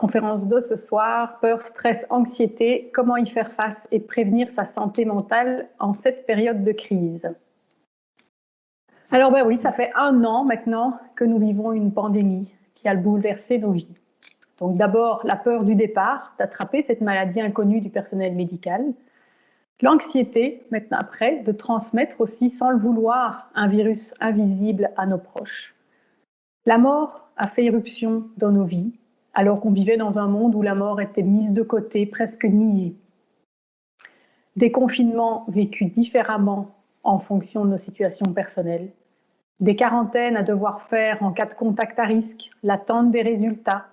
conférence 2 ce soir, peur, stress, anxiété, comment y faire face et prévenir sa santé mentale en cette période de crise. Alors oui, ça fait 1 an maintenant que nous vivons une pandémie qui a bouleversé nos vies. Donc d'abord, la peur du départ, d'attraper cette maladie inconnue du personnel médical. L'anxiété, maintenant après, de transmettre aussi, sans le vouloir, un virus invisible à nos proches. La mort a fait irruption dans nos vies, alors qu'on vivait dans un monde où la mort était mise de côté, presque niée. Des confinements vécus différemment en fonction de nos situations personnelles. Des quarantaines à devoir faire en cas de contact à risque, l'attente des résultats,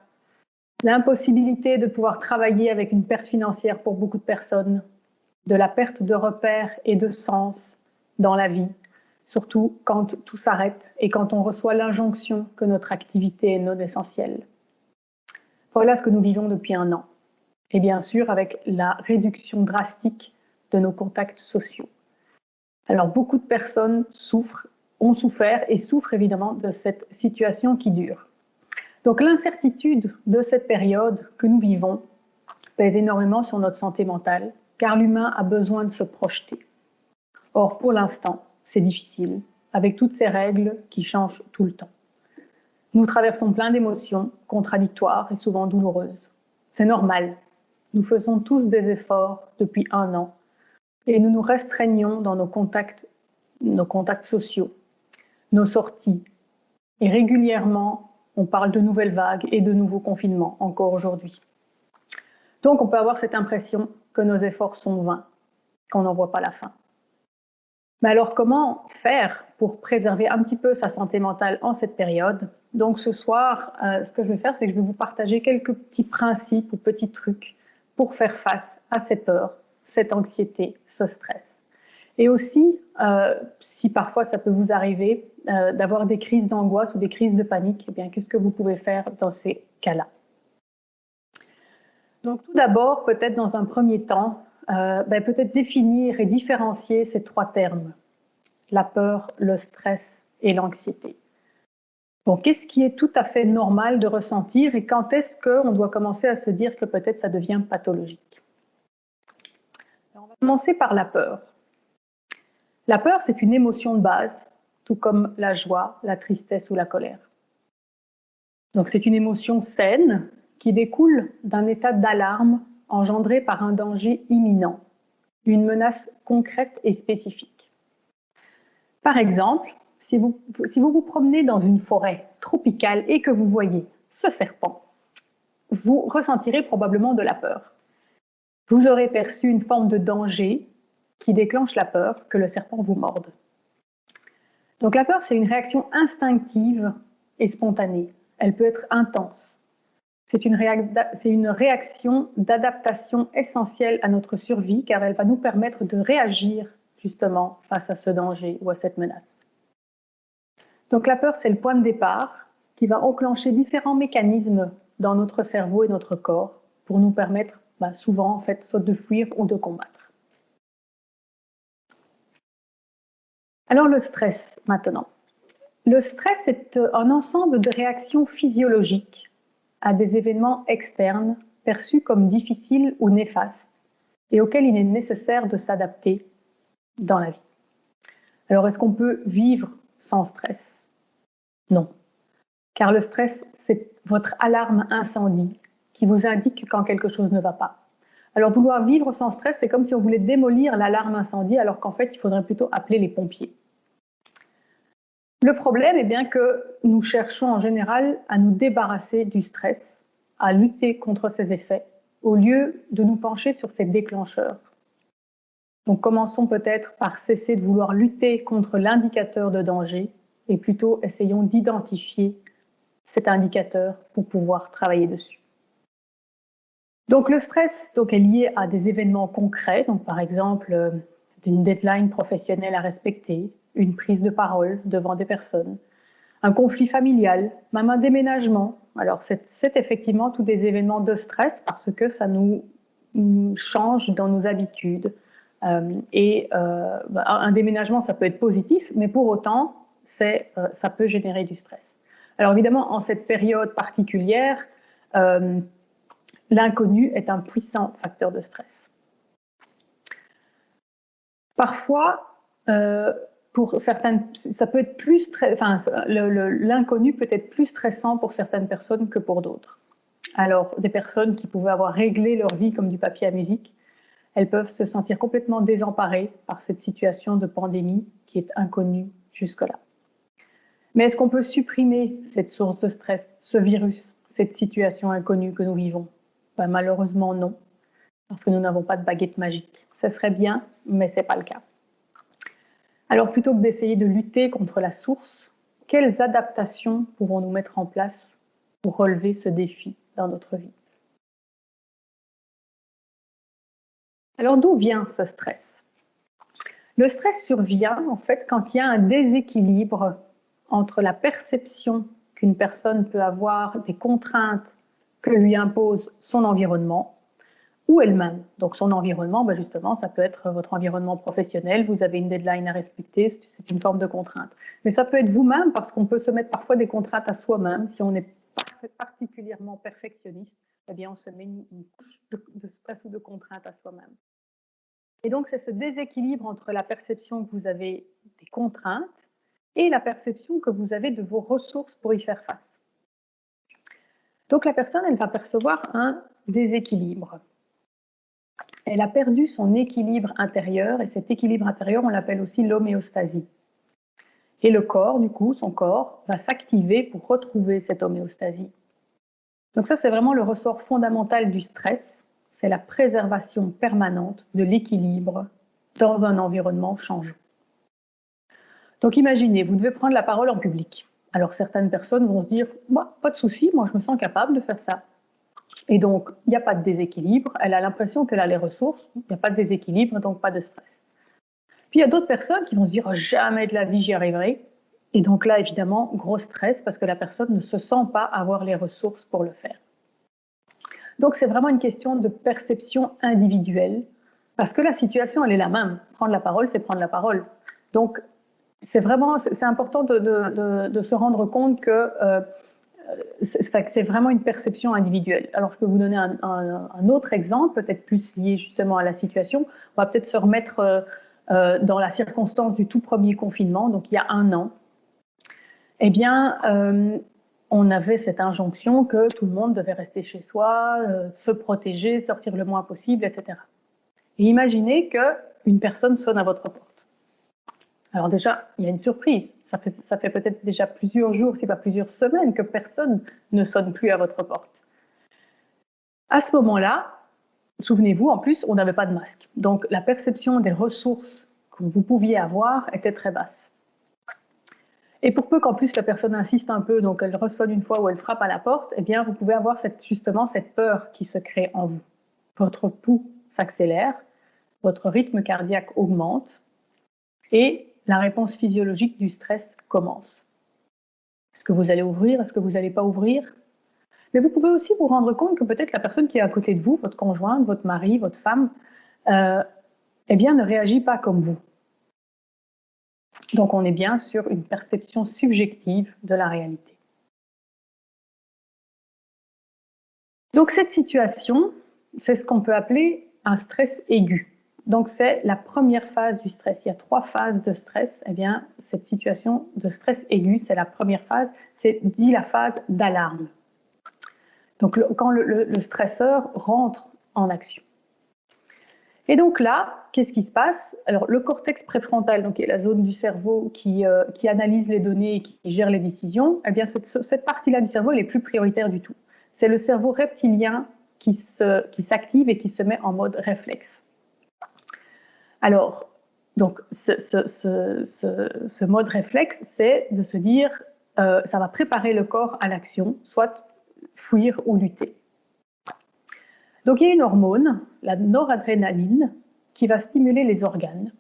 l'impossibilité de pouvoir travailler avec une perte financière pour beaucoup de personnes, de la perte de repères et de sens dans la vie, surtout quand tout s'arrête et quand on reçoit l'injonction que notre activité est non essentielle. Voilà ce que nous vivons depuis 1 an. Et bien sûr, avec la réduction drastique de nos contacts sociaux. Alors, beaucoup de personnes ont souffert et souffrent évidemment de cette situation qui dure. Donc, l'incertitude de cette période que nous vivons pèse énormément sur notre santé mentale, car l'humain a besoin de se projeter. Or, pour l'instant, c'est difficile, avec toutes ces règles qui changent tout le temps. Nous traversons plein d'émotions contradictoires et souvent douloureuses. C'est normal. Nous faisons tous des efforts depuis 1 an et nous nous restreignons dans nos contacts sociaux, nos sorties. Et régulièrement, on parle de nouvelles vagues et de nouveaux confinements, encore aujourd'hui. Donc, on peut avoir cette impression que nos efforts sont vains, qu'on n'en voit pas la fin. Mais alors, comment faire pour préserver un petit peu sa santé mentale en cette période? Donc, ce soir, ce que je vais faire, c'est que je vais vous partager quelques petits principes ou petits trucs pour faire face à ces peurs, cette anxiété, ce stress. Et aussi, si parfois ça peut vous arriver d'avoir des crises d'angoisse ou des crises de panique, eh bien, qu'est-ce que vous pouvez faire dans ces cas-là? Donc, tout d'abord, peut-être dans un premier temps, peut-être définir et différencier ces 3 termes, la peur, le stress et l'anxiété. Bon, qu'est-ce qui est tout à fait normal de ressentir et quand est-ce qu'on doit commencer à se dire que peut-être ça devient pathologique? Alors, on va commencer par la peur. La peur, c'est une émotion de base, tout comme la joie, la tristesse ou la colère. Donc, c'est une émotion saine qui découle d'un état d'alarme engendré par un danger imminent, une menace concrète et spécifique. Par exemple, si vous vous promenez dans une forêt tropicale et que vous voyez ce serpent, vous ressentirez probablement de la peur. Vous aurez perçu une forme de danger qui déclenche la peur que le serpent vous morde. Donc la peur, c'est une réaction instinctive et spontanée. Elle peut être intense. C'est une réaction d'adaptation essentielle à notre survie car elle va nous permettre de réagir justement face à ce danger ou à cette menace. Donc la peur, c'est le point de départ qui va enclencher différents mécanismes dans notre cerveau et notre corps pour nous permettre souvent en fait soit de fuir ou de combattre. Alors le stress maintenant. Le stress est un ensemble de réactions physiologiques à des événements externes perçus comme difficiles ou néfastes et auxquels il est nécessaire de s'adapter dans la vie. Alors est-ce qu'on peut vivre sans stress? Non, car le stress, c'est votre alarme incendie qui vous indique quand quelque chose ne va pas. Alors vouloir vivre sans stress, c'est comme si on voulait démolir l'alarme incendie alors qu'en fait, il faudrait plutôt appeler les pompiers. Le problème est bien que nous cherchons en général à nous débarrasser du stress, à lutter contre ses effets, au lieu de nous pencher sur ses déclencheurs. Donc commençons peut-être par cesser de vouloir lutter contre l'indicateur de danger et plutôt essayons d'identifier cet indicateur pour pouvoir travailler dessus. Donc le stress est lié à des événements concrets, donc par exemple d'une deadline professionnelle à respecter, une prise de parole devant des personnes, un conflit familial, même un déménagement. Alors c'est effectivement tous des événements de stress parce que ça nous change dans nos habitudes. Un déménagement, ça peut être positif, mais pour autant, ça peut générer du stress. Alors évidemment, en cette période particulière, l'inconnu est un puissant facteur de stress. Parfois, pour certaines, ça peut être plus l'inconnu peut être plus stressant pour certaines personnes que pour d'autres. Alors, des personnes qui pouvaient avoir réglé leur vie comme du papier à musique, elles peuvent se sentir complètement désemparées par cette situation de pandémie qui est inconnue jusque-là. Mais est-ce qu'on peut supprimer cette source de stress, ce virus, cette situation inconnue que nous vivons? Ben, malheureusement non, parce que nous n'avons pas de baguette magique. Ce serait bien, mais ce n'est pas le cas. Alors plutôt que d'essayer de lutter contre la source, quelles adaptations pouvons-nous mettre en place pour relever ce défi dans notre vie? Alors d'où vient ce stress? Le stress survient en fait quand il y a un déséquilibre entre la perception qu'une personne peut avoir des contraintes que lui impose son environnement ou elle-même. Donc son environnement, ben justement, ça peut être votre environnement professionnel, vous avez une deadline à respecter, c'est une forme de contrainte. Mais ça peut être vous-même parce qu'on peut se mettre parfois des contraintes à soi-même. Si on est particulièrement perfectionniste, eh bien on se met une couche de stress ou de contrainte à soi-même. Et donc c'est ce déséquilibre entre la perception que vous avez des contraintes et la perception que vous avez de vos ressources pour y faire face. Donc la personne, elle va percevoir un déséquilibre. Elle a perdu son équilibre intérieur, et cet équilibre intérieur, on l'appelle aussi l'homéostasie. Et le corps, du coup, son corps, va s'activer pour retrouver cette homéostasie. Donc ça, c'est vraiment le ressort fondamental du stress, c'est la préservation permanente de l'équilibre dans un environnement changeant. Donc imaginez, vous devez prendre la parole en public. Alors certaines personnes vont se dire, moi, pas de souci, moi je me sens capable de faire ça. Et donc, il n'y a pas de déséquilibre, elle a l'impression qu'elle a les ressources, il n'y a pas de déséquilibre, donc pas de stress. Puis il y a d'autres personnes qui vont se dire, oh, jamais de la vie j'y arriverai. Et donc là, évidemment, gros stress parce que la personne ne se sent pas avoir les ressources pour le faire. Donc c'est vraiment une question de perception individuelle, parce que la situation, elle est la même. Prendre la parole, c'est prendre la parole. Donc c'est important de se rendre compte que c'est vraiment une perception individuelle. Alors, je peux vous donner un autre exemple, peut-être plus lié justement à la situation. On va peut-être se remettre dans la circonstance du tout premier confinement, donc il y a 1 an. Eh bien, on avait cette injonction que tout le monde devait rester chez soi, se protéger, sortir le moins possible, etc. Et imaginez qu'une personne sonne à votre porte. Alors déjà, il y a une surprise. Ça fait peut-être déjà plusieurs jours, si pas plusieurs semaines, que personne ne sonne plus à votre porte. À ce moment-là, souvenez-vous, en plus, on n'avait pas de masque. Donc la perception des ressources que vous pouviez avoir était très basse. Et pour peu qu'en plus la personne insiste un peu, donc elle ressonne une fois ou elle frappe à la porte, eh bien vous pouvez avoir justement cette peur qui se crée en vous. Votre pouls s'accélère, votre rythme cardiaque augmente et la réponse physiologique du stress commence. Est-ce que vous allez ouvrir? Est-ce que vous n'allez pas ouvrir? Mais vous pouvez aussi vous rendre compte que peut-être la personne qui est à côté de vous, votre conjointe, votre mari, votre femme, eh bien, ne réagit pas comme vous. Donc on est bien sur une perception subjective de la réalité. Donc cette situation, c'est ce qu'on peut appeler un stress aigu. Donc c'est la première phase du stress. Il y a 3 phases de stress. Eh bien, cette situation de stress aigu, c'est la première phase, c'est dit la phase d'alarme. Donc quand le stresseur rentre en action. Et donc là, qu'est-ce qui se passe? Alors le cortex préfrontal, donc qui est la zone du cerveau qui analyse les données et qui gère les décisions, eh bien cette partie-là du cerveau, elle est plus prioritaire du tout. C'est le cerveau reptilien qui s'active et qui se met en mode réflexe. Alors, donc ce mode réflexe, c'est de se dire, ça va préparer le corps à l'action, soit fuir ou lutter. Donc il y a une hormone, la noradrénaline, qui va stimuler les organes,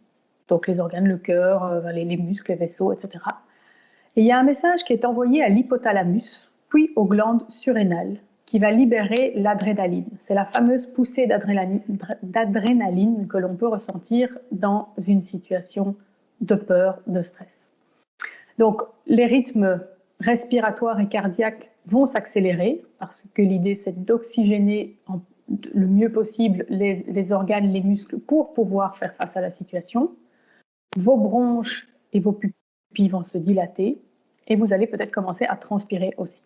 donc les organes, le cœur, les muscles, les vaisseaux, etc. Et il y a un message qui est envoyé à l'hypothalamus, puis aux glandes surrénales, qui va libérer l'adrénaline. C'est la fameuse poussée d'adrénaline que l'on peut ressentir dans une situation de peur, de stress. Donc les rythmes respiratoires et cardiaques vont s'accélérer parce que l'idée c'est d'oxygéner le mieux possible les organes, les muscles pour pouvoir faire face à la situation. Vos bronches et vos pupilles vont se dilater et vous allez peut-être commencer à transpirer aussi.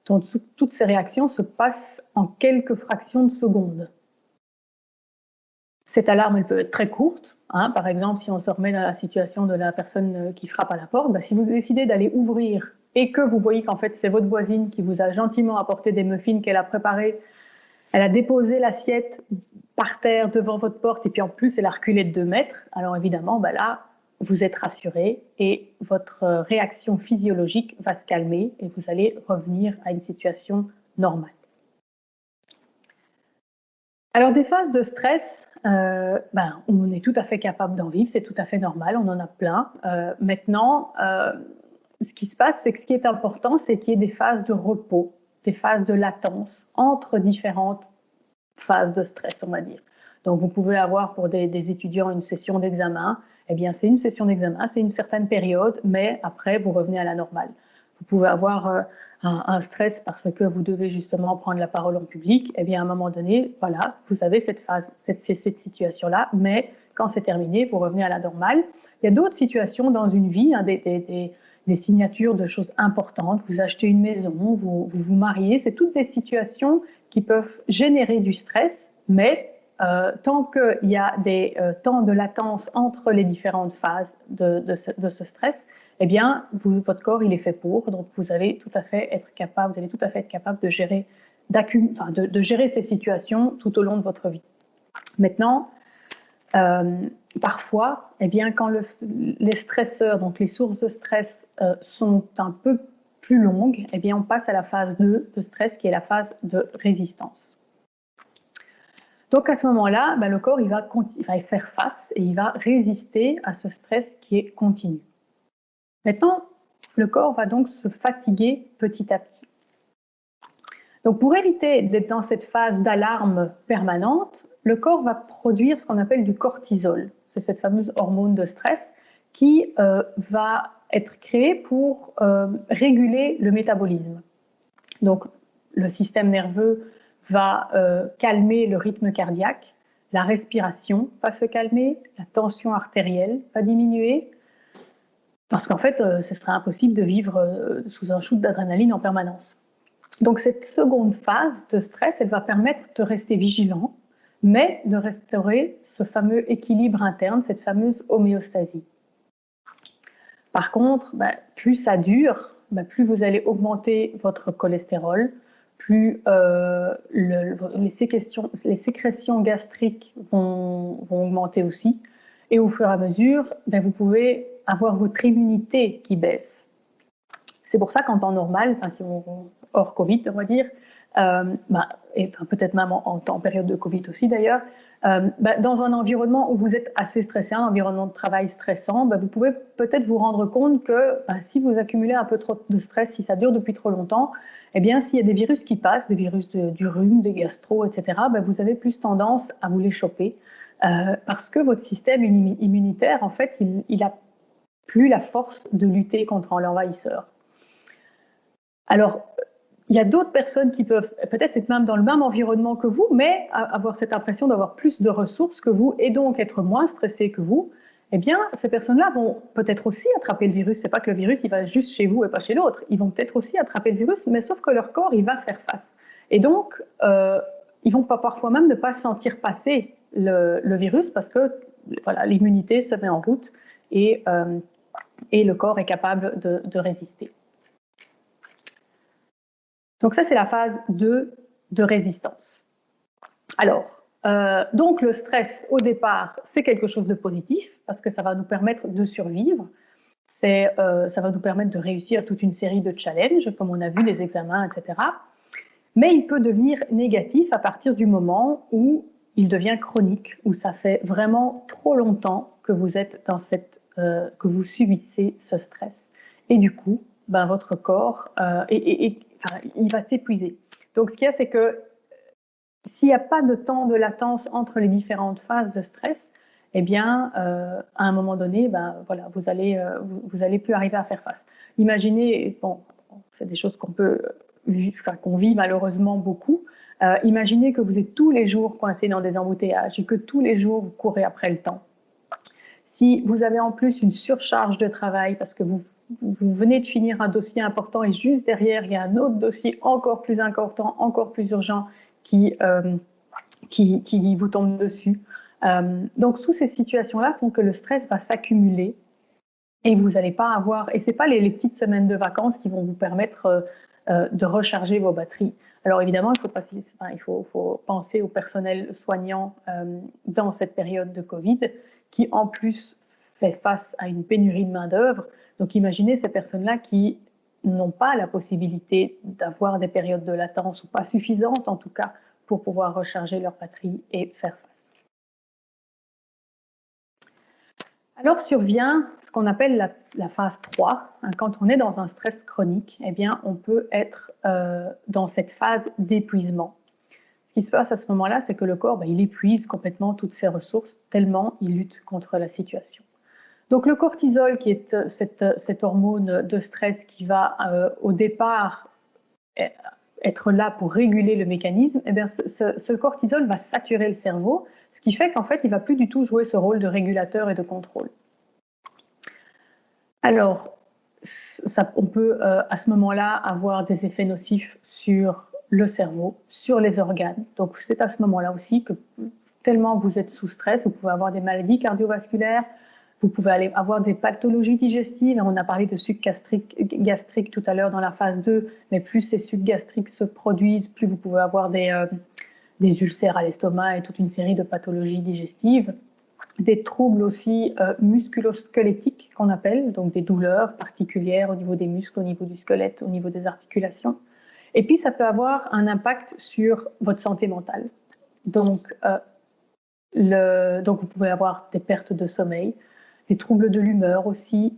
Donc toutes ces réactions se passent en quelques fractions de secondes. Cette alarme, elle peut être très courte. Par exemple, si on se remet dans la situation de la personne qui frappe à la porte, si vous décidez d'aller ouvrir et que vous voyez qu'en fait c'est votre voisine qui vous a gentiment apporté des muffins qu'elle a préparés, elle a déposé l'assiette par terre devant votre porte et puis en plus elle a reculé de 2 mètres, alors évidemment là vous êtes rassuré et votre réaction physiologique va se calmer et vous allez revenir à une situation normale. Alors des phases de stress, on est tout à fait capable d'en vivre, c'est tout à fait normal, on en a plein. Maintenant, ce qui se passe, c'est que ce qui est important, c'est qu'il y ait des phases de repos, des phases de latence entre différentes phases de stress, on va dire. Donc vous pouvez avoir pour des étudiants une session d'examen, eh bien c'est une session d'examen, c'est une certaine période, mais après vous revenez à la normale. Vous pouvez avoir un stress parce que vous devez justement prendre la parole en public, eh bien à un moment donné, voilà, vous avez cette phase, cette situation-là, mais quand c'est terminé, vous revenez à la normale. Il y a d'autres situations dans une vie, des signatures de choses importantes, vous achetez une maison, vous vous mariez, c'est toutes des situations qui peuvent générer du stress, mais tant qu'il y a des temps de latence entre les différentes phases de ce stress, eh bien, votre corps, il est fait pour, donc vous allez tout à fait être capable de gérer, de gérer ces situations tout au long de votre vie. Maintenant, parfois, eh bien, quand les stresseurs, donc les sources de stress, sont un peu plus longues, eh bien, on passe à la phase 2 de stress, qui est la phase de résistance. Donc à ce moment-là, le corps il va faire face et il va résister à ce stress qui est continu. Maintenant, le corps va donc se fatiguer petit à petit. Donc pour éviter d'être dans cette phase d'alarme permanente, le corps va produire ce qu'on appelle du cortisol. C'est cette fameuse hormone de stress qui va être créée pour réguler le métabolisme. Donc le système nerveux va calmer le rythme cardiaque, la respiration va se calmer, la tension artérielle va diminuer, parce qu'en fait, ce serait impossible de vivre sous un shoot d'adrénaline en permanence. Donc cette seconde phase de stress, elle va permettre de rester vigilant, mais de restaurer ce fameux équilibre interne, cette fameuse homéostasie. Par contre, plus ça dure, plus vous allez augmenter votre cholestérol, plus les sécrétions gastriques vont augmenter aussi, et au fur et à mesure, vous pouvez avoir votre immunité qui baisse. C'est pour ça qu'en temps normal, si hors Covid, on va dire, et peut-être même en période de Covid aussi d'ailleurs, dans un environnement où vous êtes assez stressé, un environnement de travail stressant, vous pouvez peut-être vous rendre compte que si vous accumulez un peu trop de stress, si ça dure depuis trop longtemps, eh bien s'il y a des virus qui passent, des virus du rhume, des gastro, etc., vous avez plus tendance à vous les choper parce que votre système immunitaire, en fait, il n'a plus la force de lutter contre l'envahisseur. Alors, il y a d'autres personnes qui peuvent peut-être être même dans le même environnement que vous, mais avoir cette impression d'avoir plus de ressources que vous et donc être moins stressées que vous. Eh bien, ces personnes-là vont peut-être aussi attraper le virus. C'est pas que le virus, il va juste chez vous et pas chez l'autre. Ils vont peut-être aussi attraper le virus, mais sauf que leur corps, il va faire face. Et donc, ils vont parfois même ne pas sentir passer le virus parce que l'immunité se met en route et le corps est capable de résister. Donc ça, c'est la phase 2 de résistance. Alors, donc le stress, au départ, c'est quelque chose de positif parce que ça va nous permettre de survivre. Ça va nous permettre de réussir toute une série de challenges, comme on a vu, des examens, etc. Mais il peut devenir négatif à partir du moment où il devient chronique, où ça fait vraiment trop longtemps que vous êtes dans que vous subissez ce stress. Et du coup, votre corps, il va s'épuiser. Donc, ce qu'il y a, c'est que s'il n'y a pas de temps de latence entre les différentes phases de stress, eh bien, à un moment donné, ben, voilà, vous allez plus arriver à faire face. Imaginez, bon, c'est des choses qu'on vit malheureusement beaucoup. Imaginez que vous êtes tous les jours coincé dans des embouteillages et que tous les jours vous courez après le temps. Si vous avez en plus une surcharge de travail parce que vous venez de finir un dossier important et juste derrière, il y a un autre dossier encore plus important, encore plus urgent qui vous tombe dessus. Donc, toutes ces situations-là font que le stress va s'accumuler et vous n'allez pas avoir... Et ce n'est pas les petites semaines de vacances qui vont vous permettre de recharger vos batteries. Alors, évidemment, il faut penser au personnel soignant dans cette période de Covid qui, en plus, fait face à une pénurie de main-d'œuvre. Donc, imaginez ces personnes-là qui n'ont pas la possibilité d'avoir des périodes de latence, ou pas suffisantes en tout cas, pour pouvoir recharger leur batterie et faire face. Alors survient ce qu'on appelle la phase 3. Quand on est dans un stress chronique, eh bien, on peut être dans cette phase d'épuisement. Ce qui se passe à ce moment-là, c'est que le corps, il épuise complètement toutes ses ressources tellement il lutte contre la situation. Donc le cortisol, qui est cette hormone de stress qui va au départ être là pour réguler le mécanisme, eh bien, ce cortisol va saturer le cerveau, ce qui fait qu'en fait, il ne va plus du tout jouer ce rôle de régulateur et de contrôle. Alors, on peut à ce moment-là avoir des effets nocifs sur le cerveau, sur les organes. Donc c'est à ce moment-là aussi que tellement vous êtes sous stress, vous pouvez avoir des maladies cardiovasculaires, vous pouvez avoir des pathologies digestives. On a parlé de sucs gastriques tout à l'heure dans la phase 2, mais plus ces sucs gastriques se produisent, plus vous pouvez avoir des ulcères à l'estomac et toute une série de pathologies digestives. Des troubles aussi musculosquelettiques qu'on appelle, donc des douleurs particulières au niveau des muscles, au niveau du squelette, au niveau des articulations. Et puis ça peut avoir un impact sur votre santé mentale. Donc vous pouvez avoir des pertes de sommeil, des troubles de l'humeur aussi,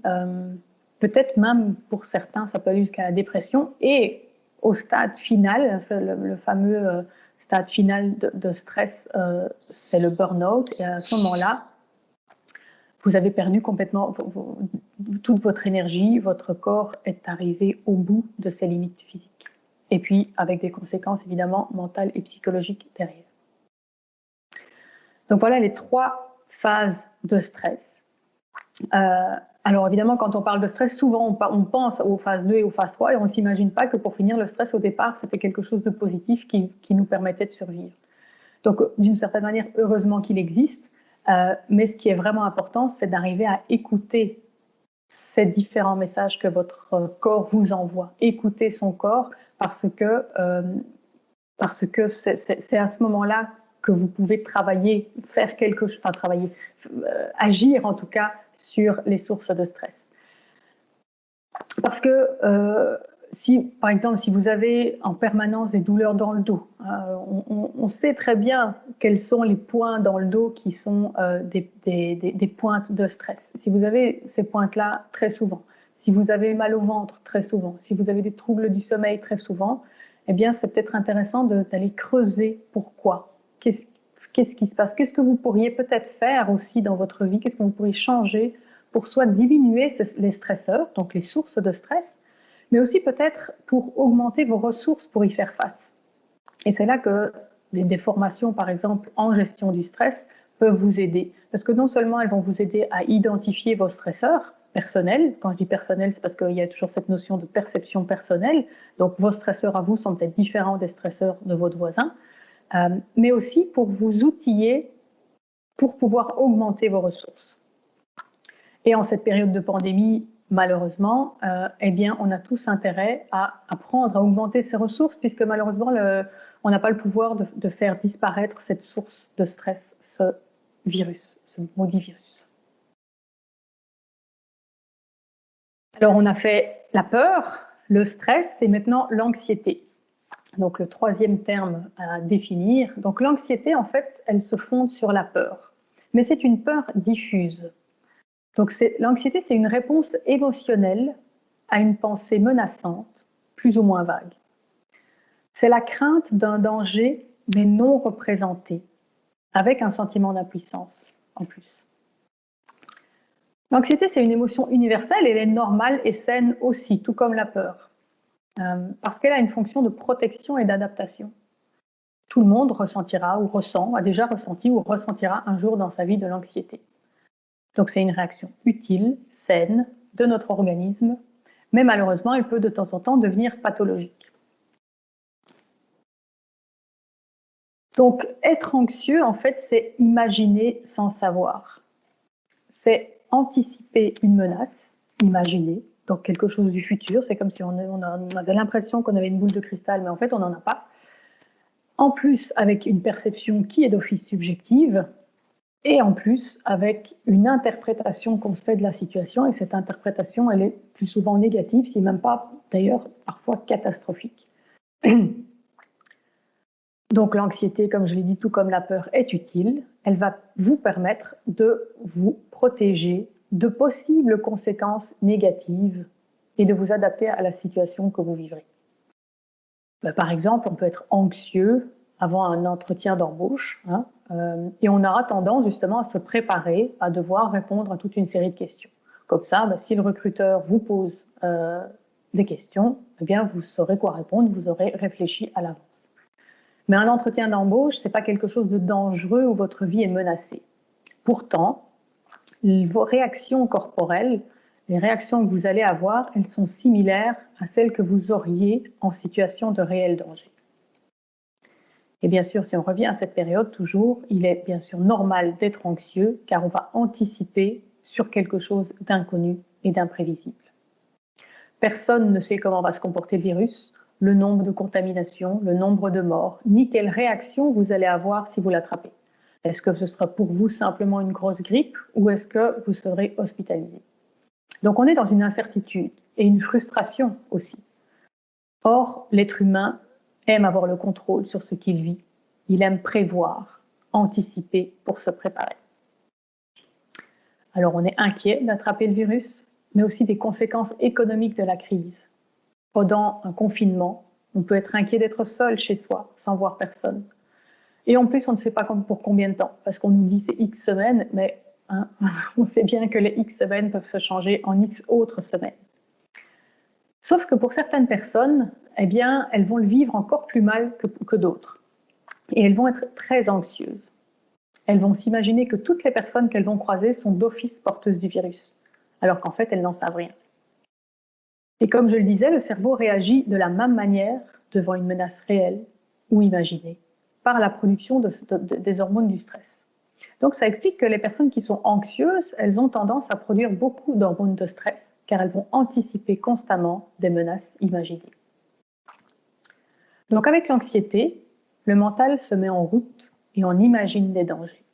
peut-être même pour certains ça peut aller jusqu'à la dépression, et au stade final, le fameux stade final de stress, c'est le burn-out, et à ce moment-là, vous avez perdu complètement toute votre énergie, votre corps est arrivé au bout de ses limites physiques. Et puis avec des conséquences évidemment mentales et psychologiques derrière. Donc voilà les 3 phases de stress. Alors évidemment, quand on parle de stress, souvent on pense aux phases 2 et aux phases 3 et on ne s'imagine pas que pour finir, le stress au départ, c'était quelque chose de positif qui nous permettait de survivre. Donc d'une certaine manière, heureusement qu'il existe, mais ce qui est vraiment important, c'est d'arriver à écouter ces différents messages que votre corps vous envoie. Écoutez son corps parce que c'est à ce moment-là que vous pouvez travailler, faire quelque chose, enfin travailler, agir en tout cas sur les sources de stress. Parce que par exemple, si vous avez en permanence des douleurs dans le dos, on sait très bien quels sont les points dans le dos qui sont des pointes de stress. Si vous avez ces pointes-là très souvent, si vous avez mal au ventre très souvent, si vous avez des troubles du sommeil très souvent, eh bien, c'est peut-être intéressant d'aller creuser pourquoi. Qu'est-ce qui se passe? Qu'est-ce que vous pourriez peut-être faire aussi dans votre vie? Qu'est-ce que vous pourriez changer pour soit diminuer les stresseurs, donc les sources de stress, mais aussi peut-être pour augmenter vos ressources pour y faire face. Et c'est là que des formations, par exemple, en gestion du stress, peuvent vous aider. Parce que non seulement elles vont vous aider à identifier vos stresseurs personnels, quand je dis personnels, c'est parce qu'il y a toujours cette notion de perception personnelle, donc vos stresseurs à vous sont peut-être différents des stresseurs de votre voisin, mais aussi pour vous outiller pour pouvoir augmenter vos ressources. Et en cette période de pandémie, malheureusement, eh bien, on a tous intérêt à apprendre à augmenter ses ressources, puisque malheureusement, on n'a pas le pouvoir de faire disparaître cette source de stress, ce virus, ce maudit virus. Alors, on a fait la peur, le stress, et maintenant l'anxiété. Donc, le 3e terme à définir. Donc, l'anxiété, en fait, elle se fonde sur la peur. Mais c'est une peur diffuse. Donc l'anxiété, c'est une réponse émotionnelle à une pensée menaçante, plus ou moins vague. C'est la crainte d'un danger, mais non représenté, avec un sentiment d'impuissance en plus. L'anxiété, c'est une émotion universelle et elle est normale et saine aussi, tout comme la peur, parce qu'elle a une fonction de protection et d'adaptation. Tout le monde ressentira ou ressent, a déjà ressenti ou ressentira un jour dans sa vie de l'anxiété. Donc c'est une réaction utile, saine de notre organisme, mais malheureusement, elle peut de temps en temps devenir pathologique. Donc être anxieux, en fait, c'est imaginer sans savoir. C'est anticiper une menace, imaginer, donc quelque chose du futur. C'est comme si on avait l'impression qu'on avait une boule de cristal, mais en fait, on n'en a pas. En plus, avec une perception qui est d'office subjective, et en plus, avec une interprétation qu'on se fait de la situation, et cette interprétation, elle est plus souvent négative, si même pas, d'ailleurs, parfois catastrophique. Donc l'anxiété, comme je l'ai dit, tout comme la peur, est utile. Elle va vous permettre de vous protéger de possibles conséquences négatives et de vous adapter à la situation que vous vivrez. Par exemple, on peut être anxieux avant un entretien d'embauche, et on aura tendance justement à se préparer à devoir répondre à toute une série de questions. Comme ça, si le recruteur vous pose des questions, eh bien, vous saurez quoi répondre, vous aurez réfléchi à l'avance. Mais un entretien d'embauche, ce n'est pas quelque chose de dangereux où votre vie est menacée. Pourtant, vos réactions corporelles, les réactions que vous allez avoir, elles sont similaires à celles que vous auriez en situation de réel danger. Et bien sûr, si on revient à cette période, toujours, il est bien sûr normal d'être anxieux car on va anticiper sur quelque chose d'inconnu et d'imprévisible. Personne ne sait comment va se comporter le virus, le nombre de contaminations, le nombre de morts, ni quelle réaction vous allez avoir si vous l'attrapez. Est-ce que ce sera pour vous simplement une grosse grippe ou est-ce que vous serez hospitalisé? Donc on est dans une incertitude et une frustration aussi. Or, l'être humain aime avoir le contrôle sur ce qu'il vit. Il aime prévoir, anticiper pour se préparer. Alors on est inquiet d'attraper le virus, mais aussi des conséquences économiques de la crise. Pendant un confinement, on peut être inquiet d'être seul chez soi, sans voir personne. Et en plus, on ne sait pas pour combien de temps, parce qu'on nous dit c'est X semaines, mais on sait bien que les X semaines peuvent se changer en X autres semaines. Sauf que pour certaines personnes, eh bien, elles vont le vivre encore plus mal que d'autres. Et elles vont être très anxieuses. Elles vont s'imaginer que toutes les personnes qu'elles vont croiser sont d'office porteuses du virus, alors qu'en fait, elles n'en savent rien. Et comme je le disais, le cerveau réagit de la même manière devant une menace réelle ou imaginée, par la production des hormones du stress. Donc ça explique que les personnes qui sont anxieuses, elles ont tendance à produire beaucoup d'hormones de stress, car elles vont anticiper constamment des menaces imaginées. Donc avec l'anxiété, le mental se met en route et on imagine des dangers.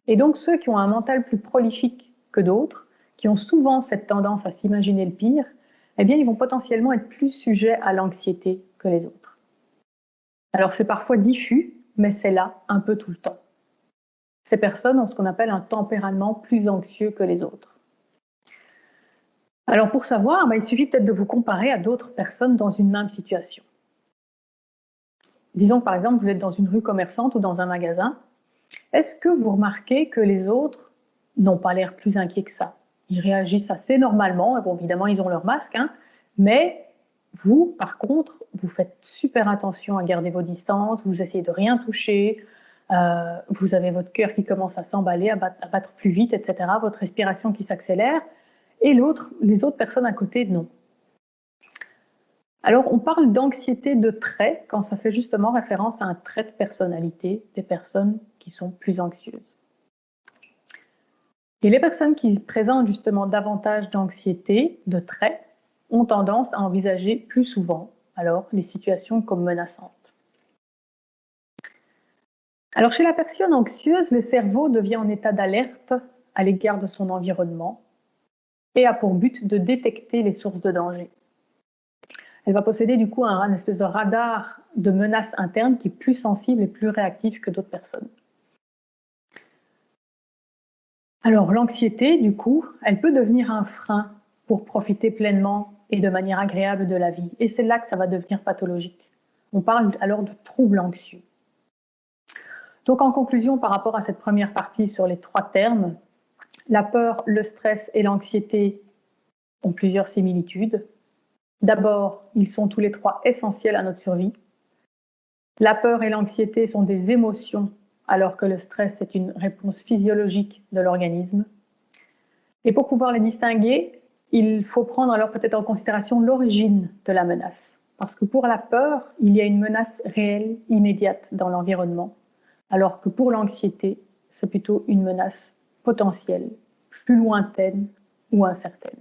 Et donc ceux qui ont un mental plus prolifique que d'autres, qui ont souvent cette tendance à s'imaginer le pire, eh bien ils vont potentiellement être plus sujets à l'anxiété que les autres. Alors c'est parfois diffus, mais c'est là un peu tout le temps. Ces personnes ont ce qu'on appelle un tempérament plus anxieux que les autres. Alors pour savoir, il suffit peut-être de vous comparer à d'autres personnes dans une même situation. Disons que par exemple, vous êtes dans une rue commerçante ou dans un magasin. Est-ce que vous remarquez que les autres n'ont pas l'air plus inquiets que ça? Ils réagissent assez normalement. Bon, évidemment, ils ont leur masque, mais vous, par contre, vous faites super attention à garder vos distances, vous essayez de rien toucher, vous avez votre cœur qui commence à s'emballer, à battre plus vite, etc., votre respiration qui s'accélère, et les autres personnes à côté, non. Alors, on parle d'anxiété de trait quand ça fait justement référence à un trait de personnalité des personnes qui sont plus anxieuses. Et les personnes qui présentent justement davantage d'anxiété de trait ont tendance à envisager plus souvent alors les situations comme menaçantes. Alors chez la personne anxieuse, le cerveau devient en état d'alerte à l'égard de son environnement et a pour but de détecter les sources de danger. Elle va posséder du coup un espèce de radar de menace interne qui est plus sensible et plus réactif que d'autres personnes. Alors l'anxiété, du coup, elle peut devenir un frein pour profiter pleinement et de manière agréable de la vie. Et c'est là que ça va devenir pathologique. On parle alors de troubles anxieux. Donc en conclusion, par rapport à cette première partie sur les 3 termes, La peur, le stress et l'anxiété ont plusieurs similitudes. D'abord, ils sont tous les trois essentiels à notre survie. La peur et l'anxiété sont des émotions, alors que le stress est une réponse physiologique de l'organisme. Et pour pouvoir les distinguer, il faut prendre alors peut-être en considération l'origine de la menace. Parce que pour la peur, il y a une menace réelle, immédiate dans l'environnement, alors que pour l'anxiété, c'est plutôt une menace potentielle, plus lointaine ou incertaine.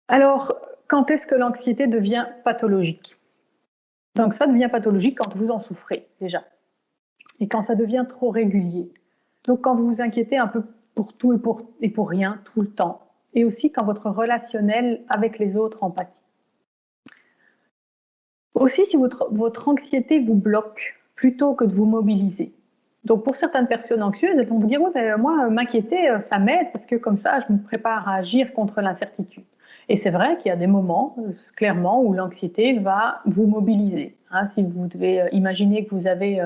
Alors, quand est-ce que l'anxiété devient pathologique? Donc ça devient pathologique quand vous en souffrez déjà, et quand ça devient trop régulier. Donc quand vous vous inquiétez un peu pour tout et pour rien, tout le temps, et aussi quand votre relationnel avec les autres en pâtit. Aussi si votre anxiété vous bloque plutôt que de vous mobiliser. Donc pour certaines personnes anxieuses, elles vont vous dire « ouais, moi, m'inquiéter, ça m'aide parce que comme ça, je me prépare à agir contre l'incertitude ». Et c'est vrai qu'il y a des moments, clairement, où l'anxiété va vous mobiliser. Hein, si vous devez imaginer que vous avez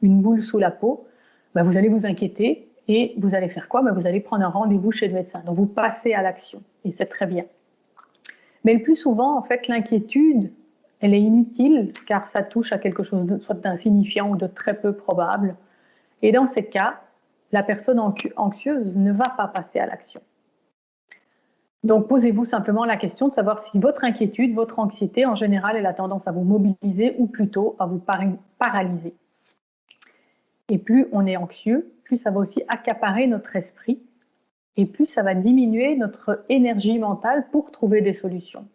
une boule sous la peau, ben vous allez vous inquiéter et vous allez faire quoi? Ben vous allez prendre un rendez-vous chez le médecin. Donc vous passez à l'action et c'est très bien. Mais le plus souvent, en fait, l'inquiétude, elle est inutile car ça touche à quelque chose de, soit d'insignifiant ou de très peu probable. Et dans ces cas, la personne anxieuse ne va pas passer à l'action. Donc posez-vous simplement la question de savoir si votre inquiétude, votre anxiété, en général, elle a tendance à vous mobiliser ou plutôt à vous paralyser. Et plus on est anxieux, plus ça va aussi accaparer notre esprit et plus ça va diminuer notre énergie mentale pour trouver des solutions.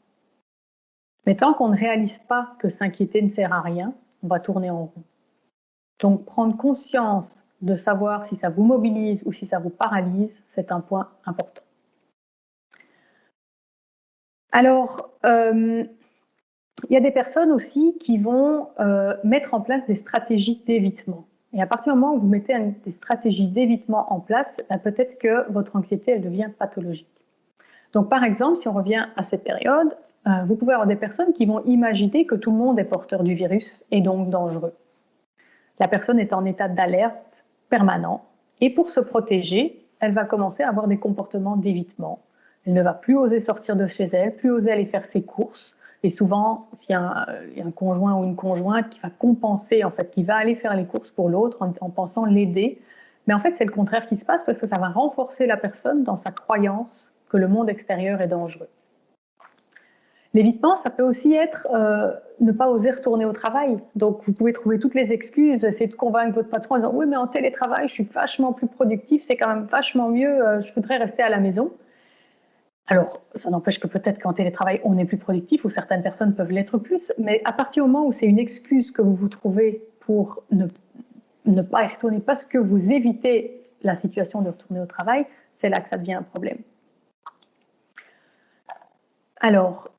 Mais tant qu'on ne réalise pas que s'inquiéter ne sert à rien, on va tourner en rond. Donc prendre conscience de savoir si ça vous mobilise ou si ça vous paralyse, c'est un point important. Alors, il y a des personnes aussi qui vont mettre en place des stratégies d'évitement. Et à partir du moment où vous mettez des stratégies d'évitement en place, peut-être que votre anxiété, elle devient pathologique. Donc par exemple, si on revient à cette période, vous pouvez avoir des personnes qui vont imaginer que tout le monde est porteur du virus et donc dangereux. La personne est en état d'alerte permanent et pour se protéger, elle va commencer à avoir des comportements d'évitement. Elle ne va plus oser sortir de chez elle, plus oser aller faire ses courses. Et souvent, s'il y a un conjoint ou une conjointe qui va compenser, en fait, qui va aller faire les courses pour l'autre en pensant l'aider, mais en fait, c'est le contraire qui se passe parce que ça va renforcer la personne dans sa croyance que le monde extérieur est dangereux. L'évitement, ça peut aussi être ne pas oser retourner au travail. Donc, vous pouvez trouver toutes les excuses, essayer de convaincre votre patron en disant « oui, mais en télétravail, je suis vachement plus productif, c'est quand même vachement mieux, je voudrais rester à la maison ». Alors, ça n'empêche que peut-être qu'en télétravail, on est plus productif, ou certaines personnes peuvent l'être plus, mais à partir du moment où c'est une excuse que vous vous trouvez pour ne pas y retourner parce que vous évitez la situation de retourner au travail, c'est là que ça devient un problème. Alors,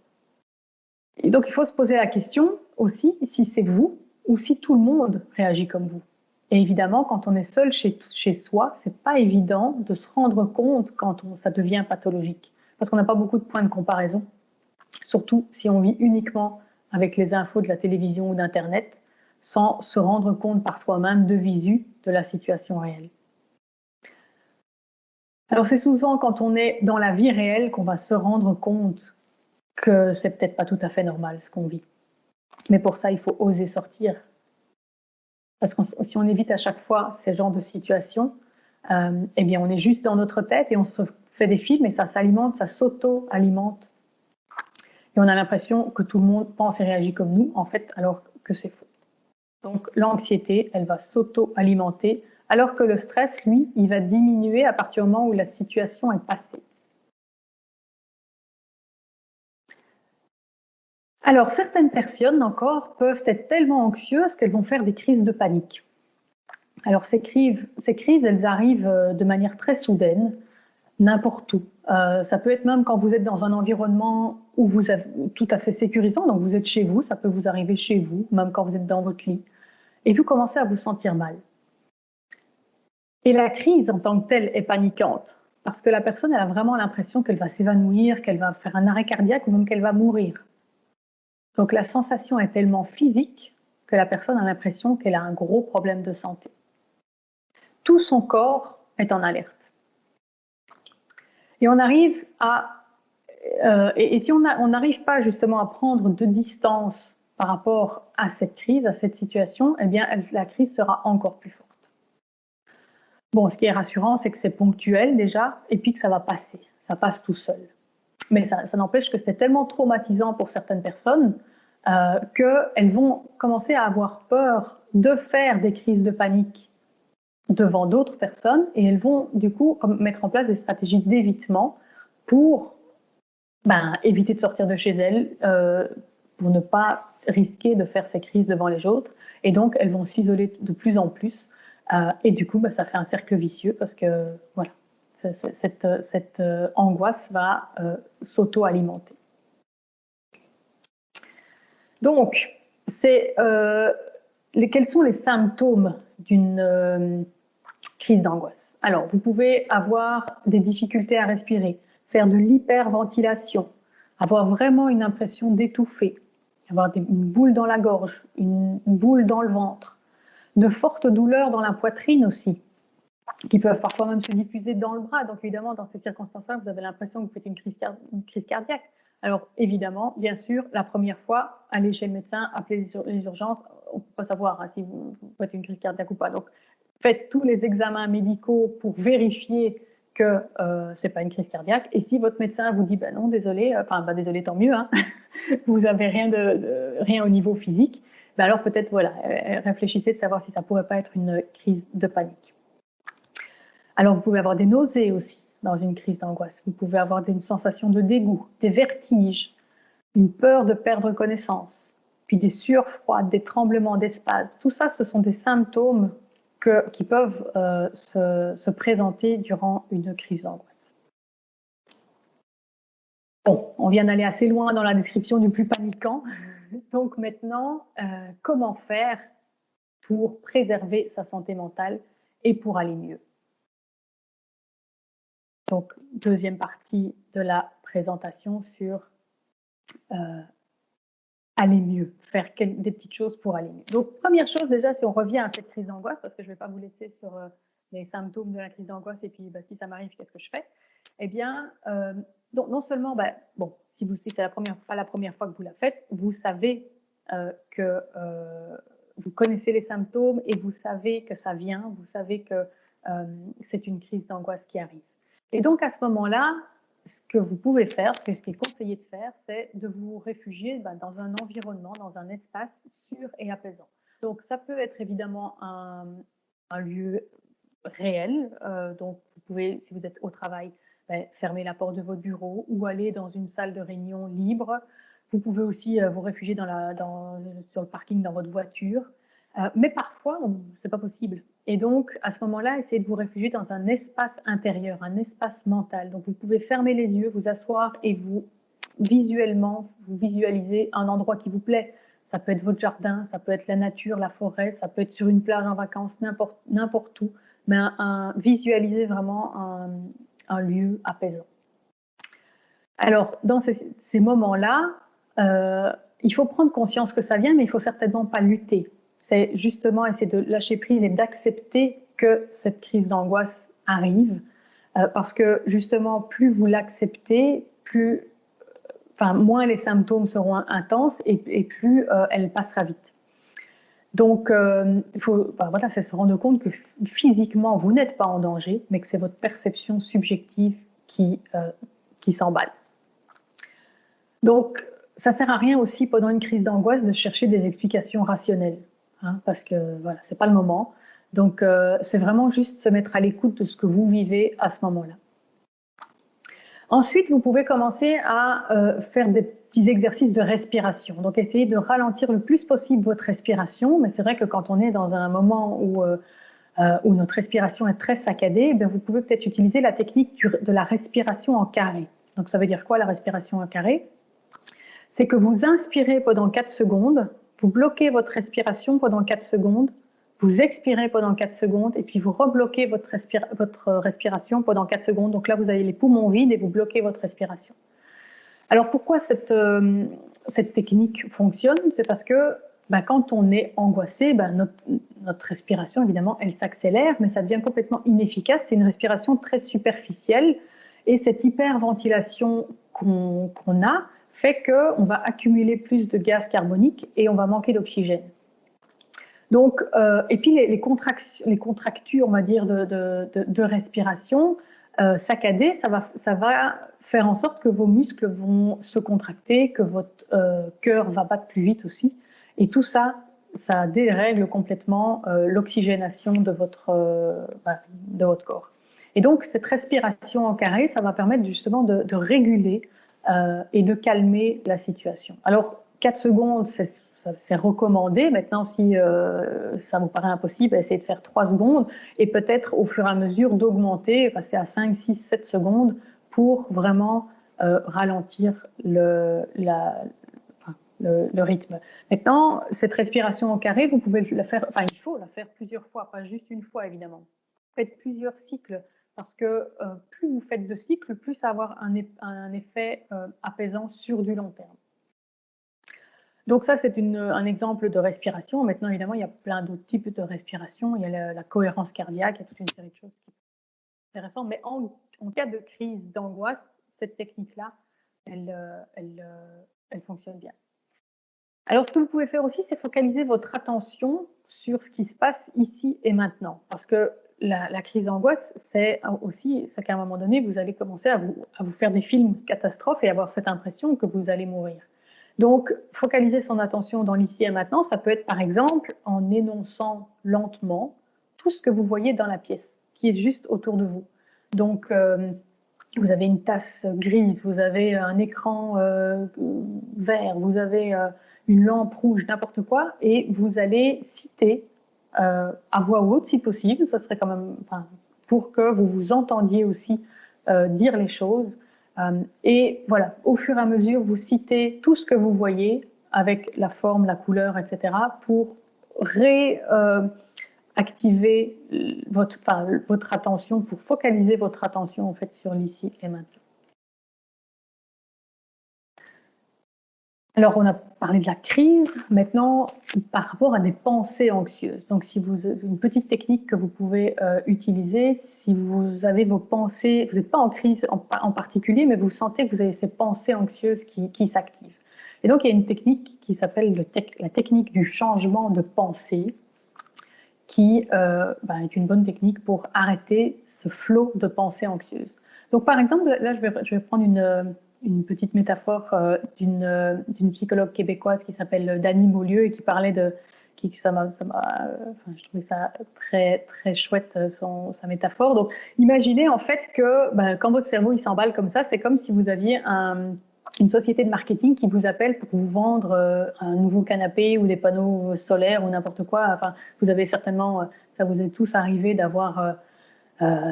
et donc, il faut se poser la question aussi si c'est vous ou si tout le monde réagit comme vous. Et évidemment, quand on est seul chez soi, c'est pas évident de se rendre compte quand ça devient pathologique, parce qu'on n'a pas beaucoup de points de comparaison, surtout si on vit uniquement avec les infos de la télévision ou d'Internet, sans se rendre compte par soi-même de visu de la situation réelle. Alors c'est souvent quand on est dans la vie réelle qu'on va se rendre compte que c'est peut-être pas tout à fait normal ce qu'on vit. Mais pour ça, il faut oser sortir. Parce que si on évite à chaque fois ces genres de situations, eh bien on est juste dans notre tête et on se fait des films et ça s'alimente, ça s'auto-alimente. Et on a l'impression que tout le monde pense et réagit comme nous, en fait, alors que c'est faux. Donc l'anxiété, elle va s'auto-alimenter, alors que le stress, lui, il va diminuer à partir du moment où la situation est passée. Alors certaines personnes encore peuvent être tellement anxieuses qu'elles vont faire des crises de panique. Alors ces crises, elles arrivent de manière très soudaine, n'importe où. Ça peut être même quand vous êtes dans un environnement où vous êtes tout à fait sécurisant, donc vous êtes chez vous, ça peut vous arriver chez vous, même quand vous êtes dans votre lit, et vous commencez à vous sentir mal. Et la crise en tant que telle est paniquante, parce que la personne elle a vraiment l'impression qu'elle va s'évanouir, qu'elle va faire un arrêt cardiaque ou même qu'elle va mourir. Donc la sensation est tellement physique que la personne a l'impression qu'elle a un gros problème de santé. tout son corps est en alerte. Et on arrive à... et si on n'arrive pas justement à prendre de distance par rapport à cette crise, à cette situation, eh bien la crise sera encore plus forte. Bon, ce qui est rassurant, c'est que c'est ponctuel déjà, et puis que ça va passer, ça passe tout seul. Mais ça n'empêche que c'est tellement traumatisant pour certaines personnes qu'elles vont commencer à avoir peur de faire des crises de panique devant d'autres personnes, et elles vont du coup mettre en place des stratégies d'évitement pour éviter de sortir de chez elles, pour ne pas risquer de faire ces crises devant les autres, et donc elles vont s'isoler de plus en plus, et du coup ça fait un cercle vicieux parce que voilà, cette angoisse va s'auto-alimenter. Donc, quels sont les symptômes d'une crise d'angoisse? Alors, vous pouvez avoir des difficultés à respirer, faire de l'hyperventilation, avoir vraiment une impression d'étouffer, avoir une boule dans la gorge, une boule dans le ventre, de fortes douleurs dans la poitrine aussi, qui peuvent parfois même se diffuser dans le bras. Donc évidemment, dans ces circonstances-là, vous avez l'impression que vous faites une crise cardiaque. Alors évidemment, bien sûr, la première fois, allez chez le médecin, appelez les urgences, on ne peut pas savoir si vous faites une crise cardiaque ou pas. Donc faites tous les examens médicaux pour vérifier que ce n'est pas une crise cardiaque. Et si votre médecin vous dit non, désolé, désolé, tant mieux, hein, vous n'avez rien au niveau physique, alors peut-être voilà, réfléchissez de savoir si ça ne pourrait pas être une crise de panique. Alors, vous pouvez avoir des nausées aussi dans une crise d'angoisse. Vous pouvez avoir une sensation de dégoût, des vertiges, une peur de perdre connaissance, puis des sueurs froides, des tremblements d'espace. Tout ça, ce sont des symptômes qui peuvent se présenter durant une crise d'angoisse. Bon, on vient d'aller assez loin dans la description du plus paniquant. Donc maintenant, comment faire pour préserver sa santé mentale et pour aller mieux? Donc, deuxième partie de la présentation sur aller mieux, faire des petites choses pour aller mieux. Donc, première chose déjà, si on revient à cette crise d'angoisse, parce que je ne vais pas vous laisser sur les symptômes de la crise d'angoisse et puis si ça m'arrive, qu'est-ce que je fais? Eh bien, donc, non seulement, si c'est pas la première fois que vous la faites, vous savez que vous connaissez les symptômes et vous savez que ça vient, vous savez que c'est une crise d'angoisse qui arrive. Et donc, à ce moment-là, ce que vous pouvez faire, ce qui est conseillé de faire, c'est de vous réfugier dans un environnement, dans un espace sûr et apaisant. Donc, ça peut être évidemment un lieu réel. Donc, vous pouvez, si vous êtes au travail, fermer la porte de votre bureau ou aller dans une salle de réunion libre. Vous pouvez aussi vous réfugier sur le parking dans votre voiture. Mais parfois, ce n'est pas possible. Et donc, à ce moment-là, essayez de vous réfugier dans un espace intérieur, un espace mental. Donc, vous pouvez fermer les yeux, vous asseoir et vous visualisez un endroit qui vous plaît. Ça peut être votre jardin, ça peut être la nature, la forêt, ça peut être sur une plage en vacances, n'importe où. Mais visualisez vraiment un lieu apaisant. Alors, dans ces moments-là, il faut prendre conscience que ça vient, mais il ne faut certainement pas lutter. C'est justement essayer de lâcher prise et d'accepter que cette crise d'angoisse arrive, parce que justement, plus vous l'acceptez, moins les symptômes seront intenses et plus elle passera vite. Donc, il faut c'est se rendre compte que physiquement, vous n'êtes pas en danger, mais que c'est votre perception subjective qui s'emballe. Donc, ça ne sert à rien aussi pendant une crise d'angoisse de chercher des explications rationnelles, parce que voilà, ce n'est pas le moment. Donc, c'est vraiment juste se mettre à l'écoute de ce que vous vivez à ce moment-là. Ensuite, vous pouvez commencer à faire des petits exercices de respiration. Donc, essayez de ralentir le plus possible votre respiration. Mais c'est vrai que quand on est dans un moment où notre respiration est très saccadée, vous pouvez peut-être utiliser la technique de la respiration en carré. Donc, ça veut dire quoi la respiration en carré? C'est que vous inspirez pendant 4 secondes, vous bloquez votre respiration pendant 4 secondes, vous expirez pendant 4 secondes et puis vous rebloquez votre respiration pendant 4 secondes. Donc là, vous avez les poumons vides et vous bloquez votre respiration. Alors pourquoi cette technique fonctionne? C'est parce que quand on est angoissé, notre respiration, évidemment, elle s'accélère, mais ça devient complètement inefficace. C'est une respiration très superficielle. Et cette hyperventilation qu'on a fait qu'on va accumuler plus de gaz carbonique et on va manquer d'oxygène. Donc, et puis les contractures, on va dire, de respiration saccadées, ça va faire en sorte que vos muscles vont se contracter, que votre cœur va battre plus vite aussi. Et tout ça, ça dérègle complètement l'oxygénation de votre corps. Et donc, cette respiration en carré, ça va permettre justement de réguler et de calmer la situation. Alors, 4 secondes, c'est recommandé. Maintenant, si ça vous paraît impossible, essayez de faire 3 secondes et peut-être au fur et à mesure d'augmenter, passer à 5, 6, 7 secondes pour vraiment ralentir le rythme. Maintenant, cette respiration en carré, vous pouvez la faire, il faut la faire plusieurs fois, pas juste une fois évidemment. Faites plusieurs cycles parce que plus vous faites de cycles, plus ça va avoir un effet apaisant sur du long terme. Donc ça, c'est un exemple de respiration. Maintenant, évidemment, il y a plein d'autres types de respiration. Il y a la cohérence cardiaque, il y a toute une série de choses qui sont intéressantes. Mais en cas de crise d'angoisse, cette technique-là, elle fonctionne bien. Alors, ce que vous pouvez faire aussi, c'est focaliser votre attention sur ce qui se passe ici et maintenant. Parce que la crise d'angoisse, c'est qu'à un moment donné, vous allez commencer à vous faire des films catastrophes et avoir cette impression que vous allez mourir. Donc, focaliser son attention dans l'ici et maintenant, ça peut être par exemple en énonçant lentement tout ce que vous voyez dans la pièce, qui est juste autour de vous. Donc, vous avez une tasse grise, vous avez un écran vert, vous avez une lampe rouge, n'importe quoi, et vous allez citer à voix haute, si possible, ça serait quand même, pour que vous vous entendiez aussi dire les choses. Et voilà, au fur et à mesure, vous citez tout ce que vous voyez avec la forme, la couleur, etc. pour réactiver votre attention, pour focaliser votre attention en fait sur l'ici et maintenant. Alors, on a parlé de la crise, maintenant, par rapport à des pensées anxieuses. Donc, une petite technique que vous pouvez utiliser, si vous avez vos pensées, vous n'êtes pas en crise en particulier, mais vous sentez que vous avez ces pensées anxieuses qui s'activent. Et donc, il y a une technique qui s'appelle la technique du changement de pensée, qui est une bonne technique pour arrêter ce flot de pensées anxieuses. Donc, par exemple, là, je vais prendre une petite métaphore d'une psychologue québécoise qui s'appelle Dany Beaulieu et qui parlait je trouvais ça très, très chouette, sa métaphore. Donc, imaginez en fait que quand votre cerveau il s'emballe comme ça, c'est comme si vous aviez une société de marketing qui vous appelle pour vous vendre un nouveau canapé ou des panneaux solaires ou n'importe quoi. Enfin, vous avez certainement, ça vous est tous arrivé d'avoir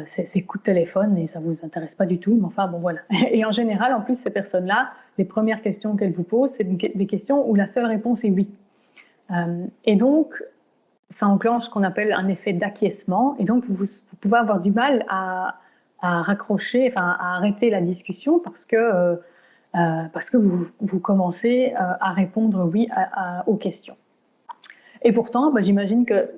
ces coups de téléphone et ça vous intéresse pas du tout, mais enfin bon voilà. Et en général, en plus, ces personnes-là, les premières questions qu'elles vous posent, c'est des questions où la seule réponse est oui. Et donc, ça enclenche ce qu'on appelle un effet d'acquiescement, et donc vous pouvez avoir du mal à raccrocher, à arrêter la discussion parce que vous commencez à répondre oui aux questions. Et pourtant, j'imagine que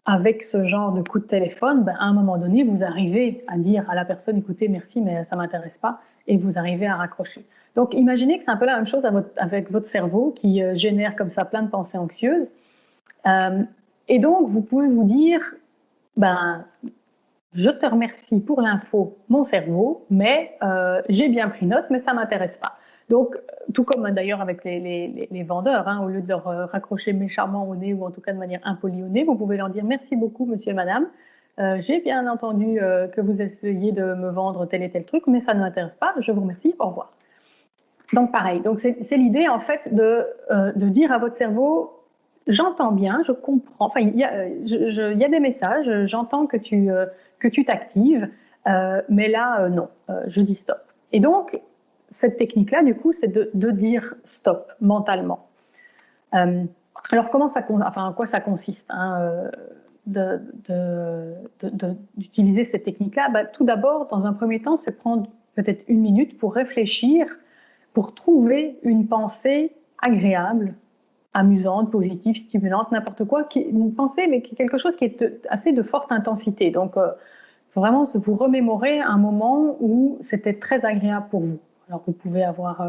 avec ce genre de coup de téléphone, à un moment donné, vous arrivez à dire à la personne, écoutez, merci, mais ça ne m'intéresse pas, et vous arrivez à raccrocher. Donc, imaginez que c'est un peu la même chose avec votre cerveau qui génère comme ça plein de pensées anxieuses. Et donc, vous pouvez vous dire, je te remercie pour l'info, mon cerveau, mais j'ai bien pris note, mais ça ne m'intéresse pas. Donc, tout comme d'ailleurs avec les vendeurs, au lieu de leur raccrocher méchamment au nez ou en tout cas de manière impolie au nez, vous pouvez leur dire merci beaucoup, monsieur et madame. J'ai bien entendu que vous essayez de me vendre tel et tel truc, mais ça ne m'intéresse pas. Je vous remercie. Au revoir. Donc, pareil. Donc, c'est l'idée en fait de dire à votre cerveau, j'entends bien, je comprends. Enfin, il y a des messages. J'entends que tu t'actives, mais là, non. Je dis stop. Et donc, cette technique-là, du coup, c'est de dire stop mentalement. Alors, en quoi ça consiste d'utiliser cette technique-là? Tout d'abord, dans un premier temps, c'est prendre peut-être 1 minute pour réfléchir, pour trouver une pensée agréable amusante, positive, stimulante, n'importe quoi, une pensée, mais quelque chose qui est assez de forte intensité. Donc, vraiment, vous remémorez un moment où c'était très agréable pour vous. Alors, vous pouvez avoir,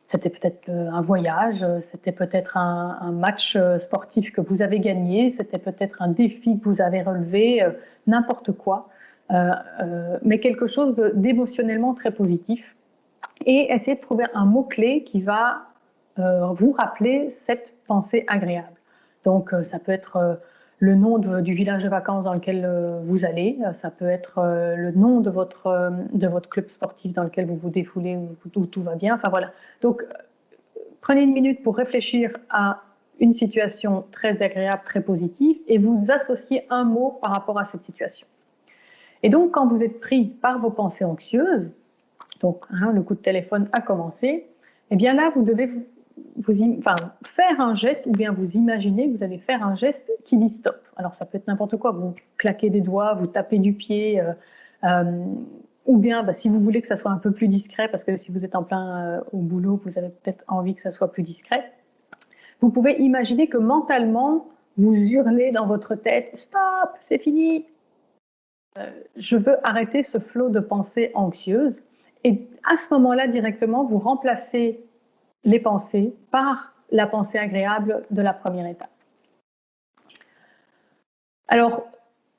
c'était peut-être un voyage, c'était peut-être un match sportif que vous avez gagné, c'était peut-être un défi que vous avez relevé, n'importe quoi, mais quelque chose d'émotionnellement très positif. Et essayez de trouver un mot-clé qui va vous rappeler cette pensée agréable. Donc, ça peut être le nom du village de vacances dans lequel vous allez, ça peut être le nom de votre club sportif dans lequel vous vous défoulez, où tout va bien. Enfin voilà. Donc, prenez une minute pour réfléchir à une situation très agréable, très positive, et vous associez un mot par rapport à cette situation. Et donc, quand vous êtes pris par vos pensées anxieuses, donc le coup de téléphone a commencé, eh bien là, vous devez faire un geste ou bien vous imaginez que vous allez faire un geste qui dit stop. Alors ça peut être n'importe quoi, vous claquez des doigts, vous tapez du pied, ou bien si vous voulez que ça soit un peu plus discret, parce que si vous êtes en plein au boulot, vous avez peut-être envie que ça soit plus discret, vous pouvez imaginer que mentalement, vous hurlez dans votre tête « Stop, c'est fini !» Je veux arrêter ce flot de pensées anxieuses. Et à ce moment-là, directement, vous remplacez les pensées par la pensée agréable de la première étape. Alors,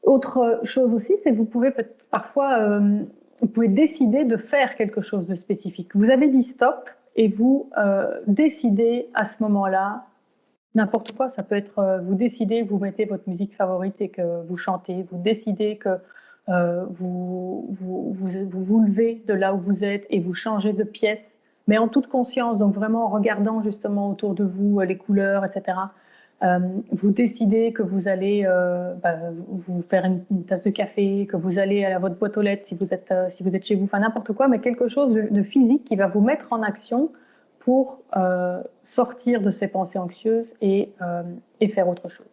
autre chose aussi, c'est que vous pouvez parfois vous pouvez décider de faire quelque chose de spécifique. Vous avez dit stop et vous décidez à ce moment-là n'importe quoi. Ça peut être, vous décidez, vous mettez votre musique favorite et que vous chantez. Vous décidez que vous levez de là où vous êtes et vous changez de pièce, mais en toute conscience, donc vraiment en regardant justement autour de vous les couleurs, etc. Vous décidez que vous allez vous faire une tasse de café, que vous allez à votre boîte aux lettres si vous êtes chez vous, enfin n'importe quoi, mais quelque chose de physique qui va vous mettre en action pour sortir de ces pensées anxieuses et faire autre chose.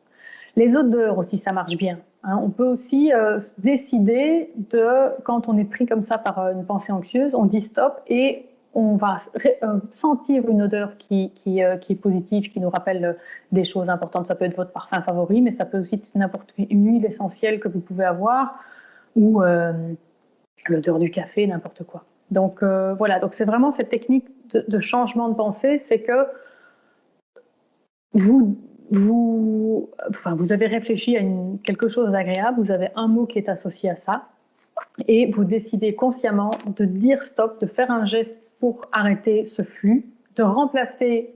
Les odeurs aussi, ça marche bien. On peut aussi décider quand on est pris comme ça par une pensée anxieuse, on dit stop et on va sentir une odeur qui est positive, qui nous rappelle des choses importantes. Ça peut être votre parfum favori, mais ça peut aussi être n'importe une huile essentielle que vous pouvez avoir ou l'odeur du café, n'importe quoi. Donc voilà, donc c'est vraiment cette technique de changement de pensée, c'est que vous avez réfléchi à quelque chose d'agréable, vous avez un mot qui est associé à ça, et vous décidez consciemment de dire stop, de faire un geste pour arrêter ce flux, de remplacer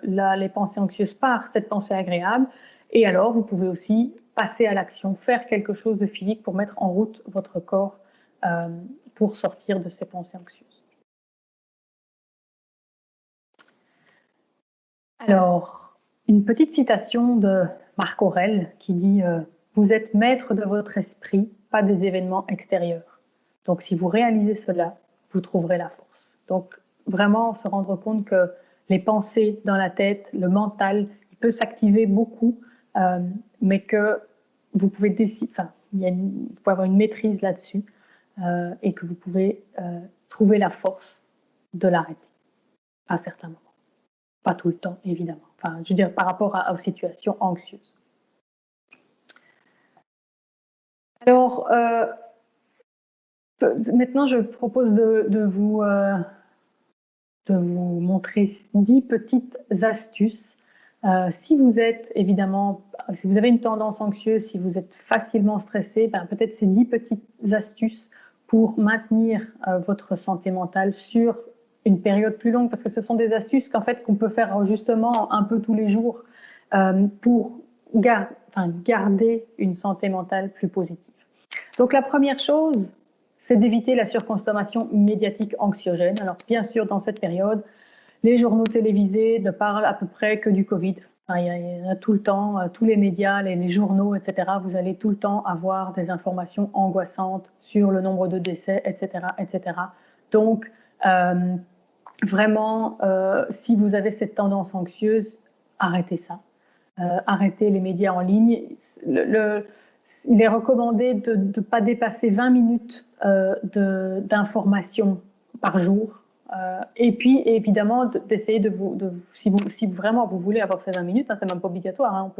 les pensées anxieuses par cette pensée agréable, et alors vous pouvez aussi passer à l'action, faire quelque chose de physique pour mettre en route votre corps pour sortir de ces pensées anxieuses. Alors, une petite citation de Marc Aurèle qui dit « Vous êtes maître de votre esprit, pas des événements extérieurs. Donc, si vous réalisez cela, vous trouverez la force. » Donc, vraiment se rendre compte que les pensées dans la tête, le mental, il peut s'activer beaucoup, mais que vous pouvez décider, vous pouvez avoir une maîtrise là-dessus et que vous pouvez trouver la force de l'arrêter à certains moments. Pas tout le temps, évidemment. Enfin, je veux dire, par rapport aux situations anxieuses. Alors, maintenant, je propose de vous montrer 10 petites astuces. Si vous êtes, évidemment, si vous avez une tendance anxieuse, si vous êtes facilement stressé, peut-être ces 10 petites astuces pour maintenir votre santé mentale sur une période plus longue, parce que ce sont des astuces qu'on peut faire justement un peu tous les jours pour garder une santé mentale plus positive. Donc la première chose, c'est d'éviter la surconsommation médiatique anxiogène. Alors bien sûr, dans cette période, les journaux télévisés ne parlent à peu près que du Covid. Il y en a tout le temps, tous les médias, les journaux, etc. Vous allez tout le temps avoir des informations angoissantes sur le nombre de décès, etc., etc. Donc, vraiment, si vous avez cette tendance anxieuse, arrêtez ça. Arrêtez les médias en ligne. Il est recommandé de ne pas dépasser 20 minutes d'information par jour. Et puis, évidemment, d'essayer si vraiment vous voulez avoir ces 20 minutes, hein, c'est même pas obligatoire, hein,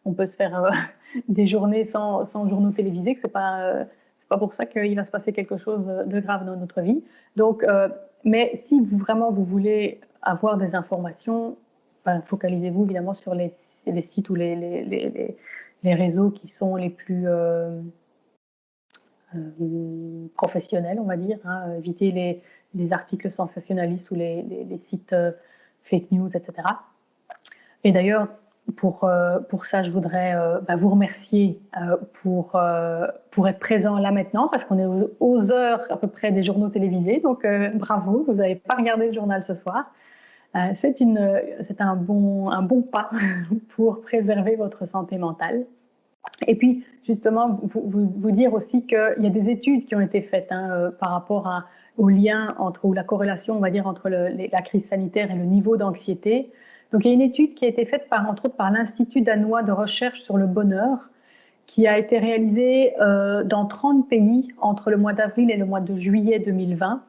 on peut se faire des journées sans journaux télévisés, que c'est pas pour ça qu'il va se passer quelque chose de grave dans notre vie. Donc, mais si vraiment vous voulez avoir des informations, ben, focalisez-vous évidemment sur les sites ou les réseaux qui sont les plus professionnels, on va dire. Hein, évitez les articles sensationnalistes ou les sites fake news, etc. Et d'ailleurs, pour ça, je voudrais vous remercier pour être présent là maintenant, parce qu'on est aux heures à peu près des journaux télévisés. Donc, bravo, vous n'avez pas regardé le journal ce soir. C'est un bon pas pour préserver votre santé mentale. Et puis, justement, vous dire aussi qu'il y a des études qui ont été faites par rapport au lien ou la corrélation, on va dire, entre la crise sanitaire et le niveau d'anxiété. Donc, il y a une étude qui a été faite entre autres par l'Institut danois de recherche sur le bonheur, qui a été réalisée dans 30 pays entre le mois d'avril et le mois de juillet 2020,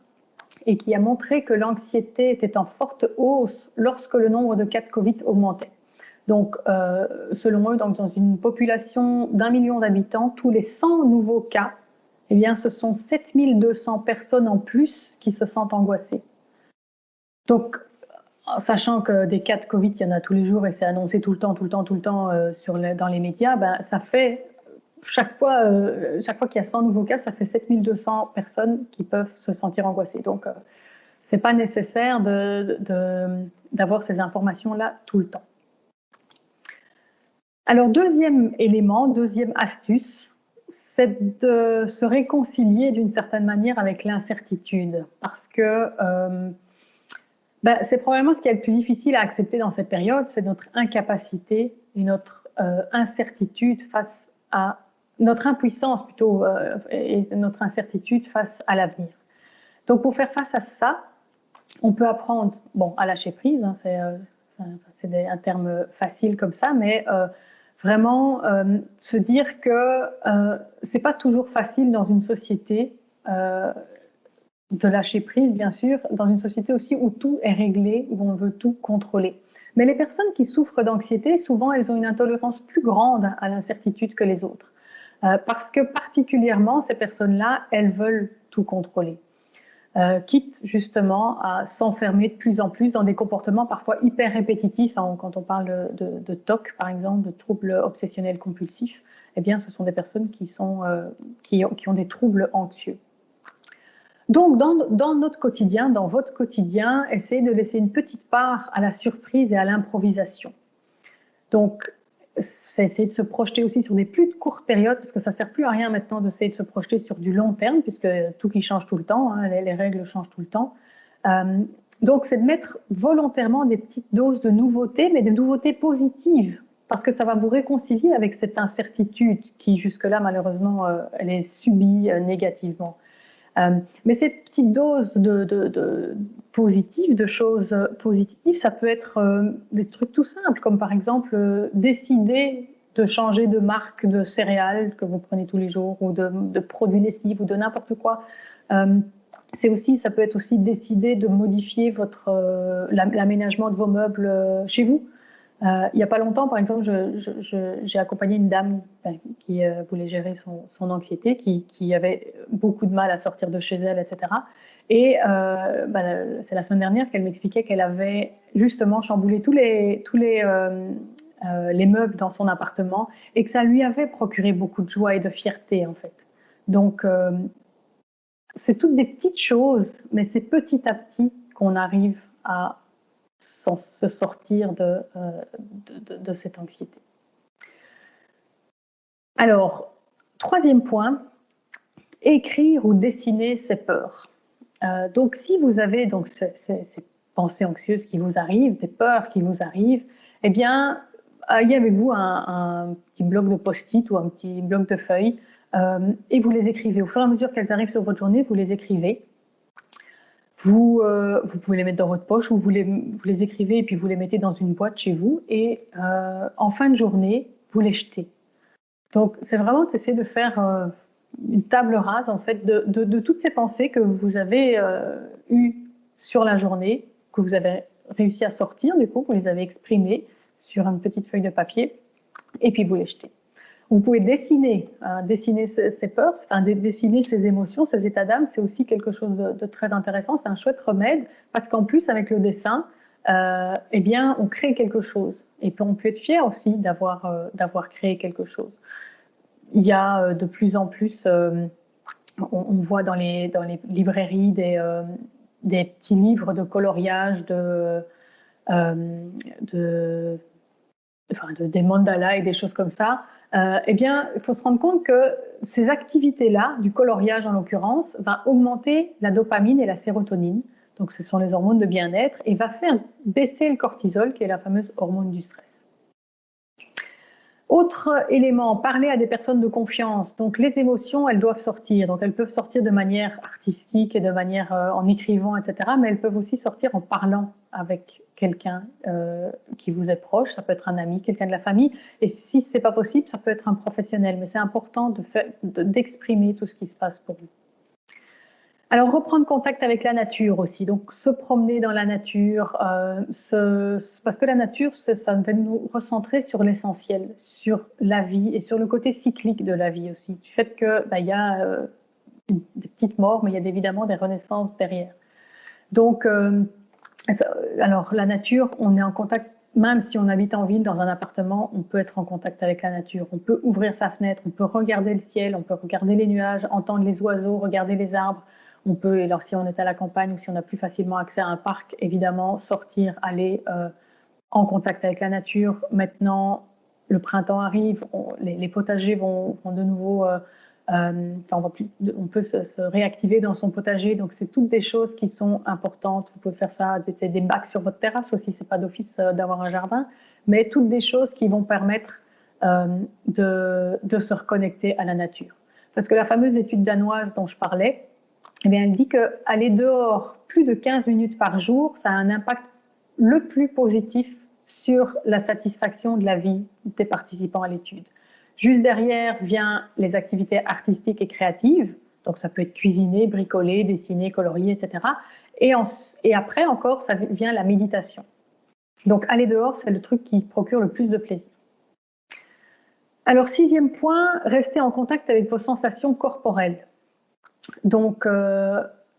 et qui a montré que l'anxiété était en forte hausse lorsque le nombre de cas de Covid augmentait. Donc, selon eux, dans une population d'1 million d'habitants, tous les 100 nouveaux cas, eh bien, ce sont 7200 personnes en plus qui se sentent angoissées. Donc, sachant que des cas de Covid, il y en a tous les jours et c'est annoncé tout le temps dans les médias, ben, ça fait chaque fois qu'il y a 100 nouveaux cas, ça fait 7200 personnes qui peuvent se sentir angoissées. Donc, c'est pas nécessaire d'avoir ces informations-là tout le temps. Alors, deuxième élément, deuxième astuce, c'est de se réconcilier d'une certaine manière avec l'incertitude, parce que c'est probablement ce qui est le plus difficile à accepter dans cette période, c'est notre incapacité et notre incertitude face à notre impuissance plutôt et notre incertitude face à l'avenir. Donc, pour faire face à ça, on peut apprendre à lâcher prise, hein, c'est un terme facile comme ça, mais vraiment se dire que c'est pas toujours facile dans une société de lâcher prise, bien sûr, dans une société aussi où tout est réglé, où on veut tout contrôler. Mais les personnes qui souffrent d'anxiété, souvent, elles ont une intolérance plus grande à l'incertitude que les autres. Parce que particulièrement, ces personnes-là, elles veulent tout contrôler. Quitte justement à s'enfermer de plus en plus dans des comportements parfois hyper répétitifs. Hein, quand on parle de TOC, par exemple, de troubles obsessionnels compulsifs, eh bien, ce sont des personnes qui ont des troubles anxieux. Donc, dans notre quotidien, dans votre quotidien, essayez de laisser une petite part à la surprise et à l'improvisation. Donc, c'est essayer de se projeter aussi sur des plus courtes périodes, parce que ça ne sert plus à rien maintenant d'essayer de se projeter sur du long terme, puisque tout qui change tout le temps, hein, les règles changent tout le temps. Donc, c'est de mettre volontairement des petites doses de nouveautés, mais de nouveautés positives, parce que ça va vous réconcilier avec cette incertitude qui, jusque-là, malheureusement, elle est subie négativement. Mais ces petites doses positives, de choses positives, ça peut être des trucs tout simples, comme par exemple décider de changer de marque de céréales que vous prenez tous les jours, ou de produits lessives, ou de n'importe quoi. Ça peut être aussi décider de modifier l'aménagement de vos meubles chez vous. Il n'y a pas longtemps, par exemple, j'ai accompagné une dame qui voulait gérer son anxiété, qui avait beaucoup de mal à sortir de chez elle, etc. Et c'est la semaine dernière qu'elle m'expliquait qu'elle avait justement chamboulé tous les meubles dans son appartement et que ça lui avait procuré beaucoup de joie et de fierté, en fait. Donc, c'est toutes des petites choses, mais c'est petit à petit qu'on arrive à se sortir de cette anxiété. Alors, troisième point, écrire ou dessiner ses peurs. Donc, si vous avez ces pensées anxieuses qui vous arrivent, des peurs qui vous arrivent, eh bien, ayez avec vous un petit bloc de post-it ou un petit bloc de feuilles et vous les écrivez. Au fur et à mesure qu'elles arrivent sur votre journée, vous les écrivez. Vous pouvez les mettre dans votre poche ou vous les écrivez et puis vous les mettez dans une boîte chez vous et en fin de journée, vous les jetez. Donc, c'est vraiment d'essayer de faire une table rase en fait de toutes ces pensées que vous avez eues sur la journée que vous avez réussi à sortir, du coup, vous les avez exprimés sur une petite feuille de papier, et puis vous les jetez. Vous pouvez dessiner ces peurs, dessiner ces émotions, ces états d'âme, c'est aussi quelque chose de très intéressant, c'est un chouette remède, parce qu'en plus, avec le dessin, eh bien, on crée quelque chose. Et puis, on peut être fier aussi d'avoir créé quelque chose. Il y a de plus en plus, on voit dans les librairies des petits livres de coloriage, des mandalas et des choses comme ça. Eh bien, il faut se rendre compte que ces activités-là, du coloriage en l'occurrence, va augmenter la dopamine et la sérotonine. Donc, ce sont les hormones de bien-être et va faire baisser le cortisol, qui est la fameuse hormone du stress. Autre élément, parler à des personnes de confiance. Donc, les émotions, elles doivent sortir. Donc, elles peuvent sortir de manière artistique et de manière en écrivant, etc. Mais elles peuvent aussi sortir en parlant avec quelqu'un qui vous est proche. Ça peut être un ami, quelqu'un de la famille. Et si ce n'est pas possible, ça peut être un professionnel. Mais c'est important d'exprimer tout ce qui se passe pour vous. Alors, reprendre contact avec la nature aussi, donc se promener dans la nature, parce que la nature, ça va nous recentrer sur l'essentiel, sur la vie et sur le côté cyclique de la vie aussi, du fait qu'il y a des petites morts, mais il y a évidemment des renaissances derrière. Donc, alors la nature, on est en contact, même si on habite en ville, dans un appartement, on peut être en contact avec la nature, on peut ouvrir sa fenêtre, on peut regarder le ciel, on peut regarder les nuages, entendre les oiseaux, regarder les arbres. On peut, alors si on est à la campagne ou si on a plus facilement accès à un parc, évidemment, sortir, aller en contact avec la nature. Maintenant, le printemps arrive, les potagers vont de nouveau, on peut se réactiver dans son potager. Donc, c'est toutes des choses qui sont importantes. Vous pouvez faire ça, c'est des bacs sur votre terrasse aussi, c'est pas d'office d'avoir un jardin, mais toutes des choses qui vont permettre de se reconnecter à la nature. Parce que la fameuse étude danoise dont je parlais, eh bien, elle dit qu'aller dehors plus de 15 minutes par jour, ça a un impact le plus positif sur la satisfaction de la vie des participants à l'étude. Juste derrière vient les activités artistiques et créatives, donc ça peut être cuisiner, bricoler, dessiner, colorier, etc. Et après encore, ça vient la méditation. Donc aller dehors, c'est le truc qui procure le plus de plaisir. Alors, 6e point, rester en contact avec vos sensations corporelles. Donc,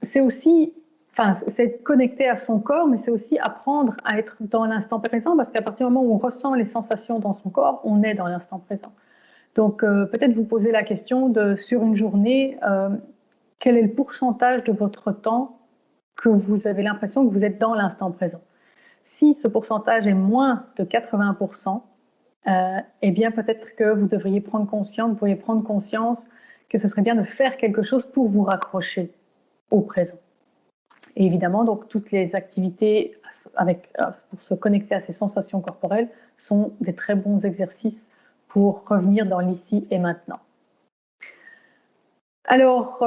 c'est aussi, c'est connecter à son corps, mais c'est aussi apprendre à être dans l'instant présent, parce qu'à partir du moment où on ressent les sensations dans son corps, on est dans l'instant présent. Donc, peut-être vous poser la question de, sur une journée, quel est le pourcentage de votre temps que vous avez l'impression que vous êtes dans l'instant présent. Si ce pourcentage est moins de 80%, eh bien, peut-être que vous devriez prendre conscience, vous pourriez prendre conscience que ce serait bien de faire quelque chose pour vous raccrocher au présent. Et évidemment, donc, toutes les activités pour se connecter à ces sensations corporelles sont des très bons exercices pour revenir dans l'ici et maintenant. Alors,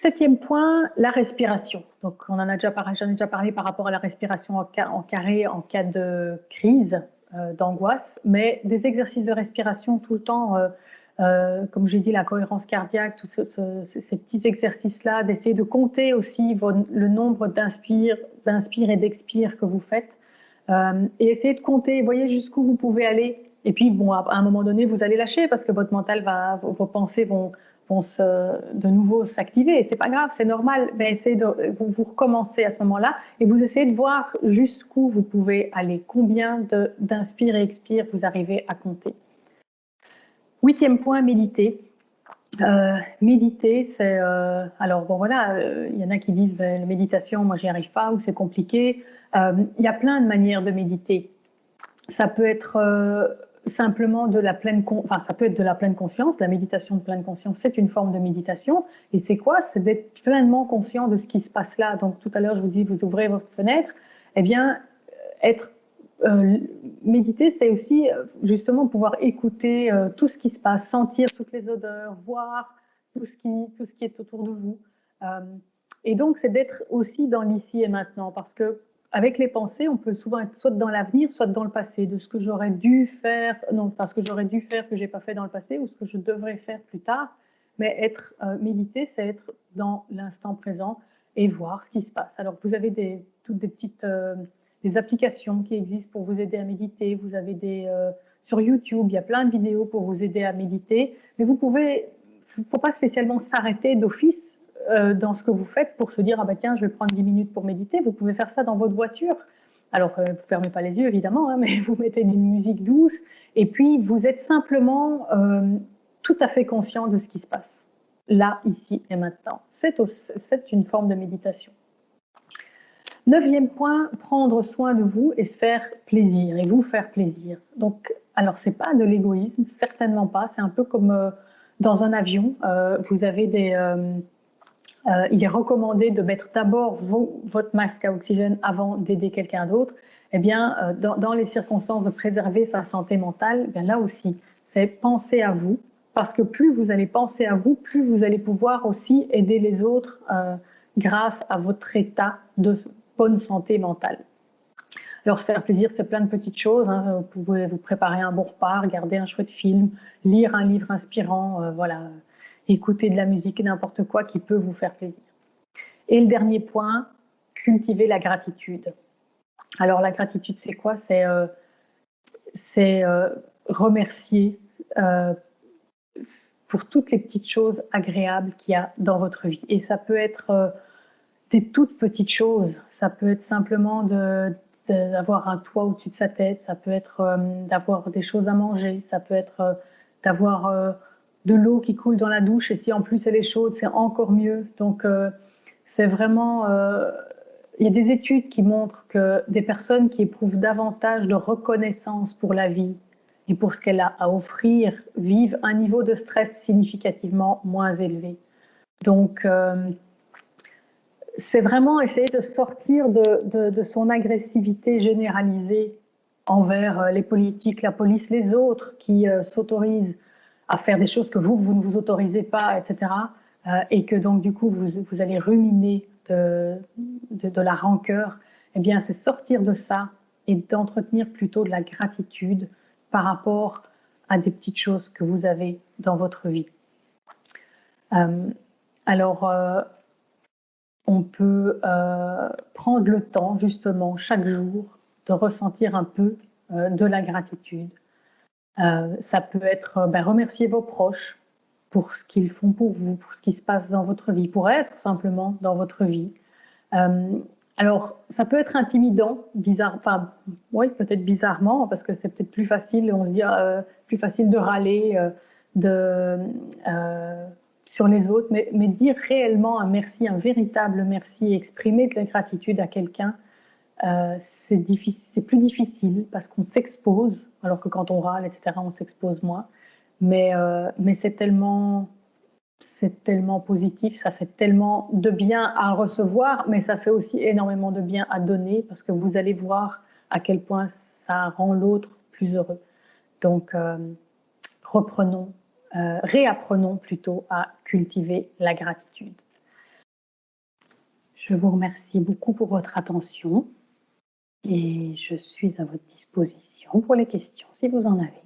7e point, la respiration. Donc, j'en ai déjà parlé par rapport à la respiration en carré en cas de crise, d'angoisse, mais des exercices de respiration tout le temps, comme j'ai dit, la cohérence cardiaque, tous ces petits exercices-là, d'essayer de compter aussi le nombre d'inspire et d'expire que vous faites, et essayer de compter, voyez jusqu'où vous pouvez aller. Et puis, bon, à un moment donné, vous allez lâcher parce que votre mental vos pensées vont de nouveau s'activer. Et c'est pas grave, c'est normal. Mais essayez vous recommencez à ce moment-là et vous essayez de voir jusqu'où vous pouvez aller, combien d'inspire et expire vous arrivez à compter. 8e point, méditer. Méditer, c'est alors bon voilà, il y en a qui disent la méditation, moi j'y arrive pas ou c'est compliqué. Il y a plein de manières de méditer. Ça peut être simplement ça peut être de la pleine conscience. La méditation de pleine conscience, c'est une forme de méditation. Et c'est quoi? C'est d'être pleinement conscient de ce qui se passe là. Donc tout à l'heure, je vous dis, vous ouvrez votre fenêtre. Eh bien, méditer, c'est aussi justement pouvoir écouter tout ce qui se passe, sentir toutes les odeurs, voir tout ce qui est autour de vous. Et donc, c'est d'être aussi dans l'ici et maintenant, parce que avec les pensées, on peut souvent être soit dans l'avenir, soit dans le passé, de ce que j'aurais dû faire, parce que j'aurais dû faire que j'ai pas fait dans le passé, ou ce que je devrais faire plus tard. Mais méditer, c'est être dans l'instant présent et voir ce qui se passe. Alors, vous avez toutes des petites des applications qui existent pour vous aider à méditer. Vous avez sur YouTube, il y a plein de vidéos pour vous aider à méditer. Mais il ne faut pas spécialement s'arrêter d'office dans ce que vous faites pour se dire « Ah bah tiens, je vais prendre 10 minutes pour méditer ». Vous pouvez faire ça dans votre voiture. Alors, vous ne fermez pas les yeux, évidemment, hein, mais vous mettez une musique douce et puis vous êtes simplement tout à fait conscient de ce qui se passe, là, ici et maintenant. C'est une forme de méditation. 9e point, prendre soin de vous et se faire plaisir, et vous faire plaisir. Donc, alors, ce n'est pas de l'égoïsme, certainement pas. C'est un peu comme dans un avion. Vous avez il est recommandé de mettre d'abord votre masque à oxygène avant d'aider quelqu'un d'autre. Eh bien, dans les circonstances de préserver sa santé mentale, eh bien là aussi, c'est penser à vous, parce que plus vous allez penser à vous, plus vous allez pouvoir aussi aider les autres grâce à votre état de bonne santé mentale. Alors, se faire plaisir, c'est plein de petites choses. Hein. Vous pouvez vous préparer un bon repas, regarder un chouette film, lire un livre inspirant, voilà, écouter de la musique, n'importe quoi qui peut vous faire plaisir. Et le dernier point, cultiver la gratitude. Alors, la gratitude, c'est quoi? C'est remercier pour toutes les petites choses agréables qu'il y a dans votre vie. Et ça peut être des toutes petites choses. Ça peut être simplement d'avoir un toit au-dessus de sa tête, ça peut être d'avoir des choses à manger, ça peut être d'avoir de l'eau qui coule dans la douche, et si en plus elle est chaude, c'est encore mieux. Donc c'est vraiment... il y a des études qui montrent que des personnes qui éprouvent davantage de reconnaissance pour la vie et pour ce qu'elle a à offrir vivent un niveau de stress significativement moins élevé. Donc c'est vraiment essayer de sortir de son agressivité généralisée envers les politiques, la police, les autres qui s'autorisent à faire des choses que vous ne vous autorisez pas, etc. Et que donc du coup vous allez ruminer de la rancœur. Eh bien, c'est sortir de ça et d'entretenir plutôt de la gratitude par rapport à des petites choses que vous avez dans votre vie. Alors, on peut prendre le temps, justement, chaque jour, de ressentir un peu de la gratitude. Ça peut être remercier vos proches pour ce qu'ils font pour vous, pour ce qui se passe dans votre vie, pour être simplement dans votre vie. Alors, ça peut être intimidant, oui, peut-être bizarrement, parce que c'est peut-être plus facile, on se dit, plus facile de râler, sur les autres, mais dire réellement un merci, un véritable merci, exprimer de la gratitude à quelqu'un, c'est plus difficile parce qu'on s'expose, alors que quand on râle, etc., on s'expose moins. Mais c'est tellement positif, ça fait tellement de bien à recevoir, mais ça fait aussi énormément de bien à donner parce que vous allez voir à quel point ça rend l'autre plus heureux. Donc, réapprenons plutôt à cultiver la gratitude. Je vous remercie beaucoup pour votre attention et je suis à votre disposition pour les questions si vous en avez.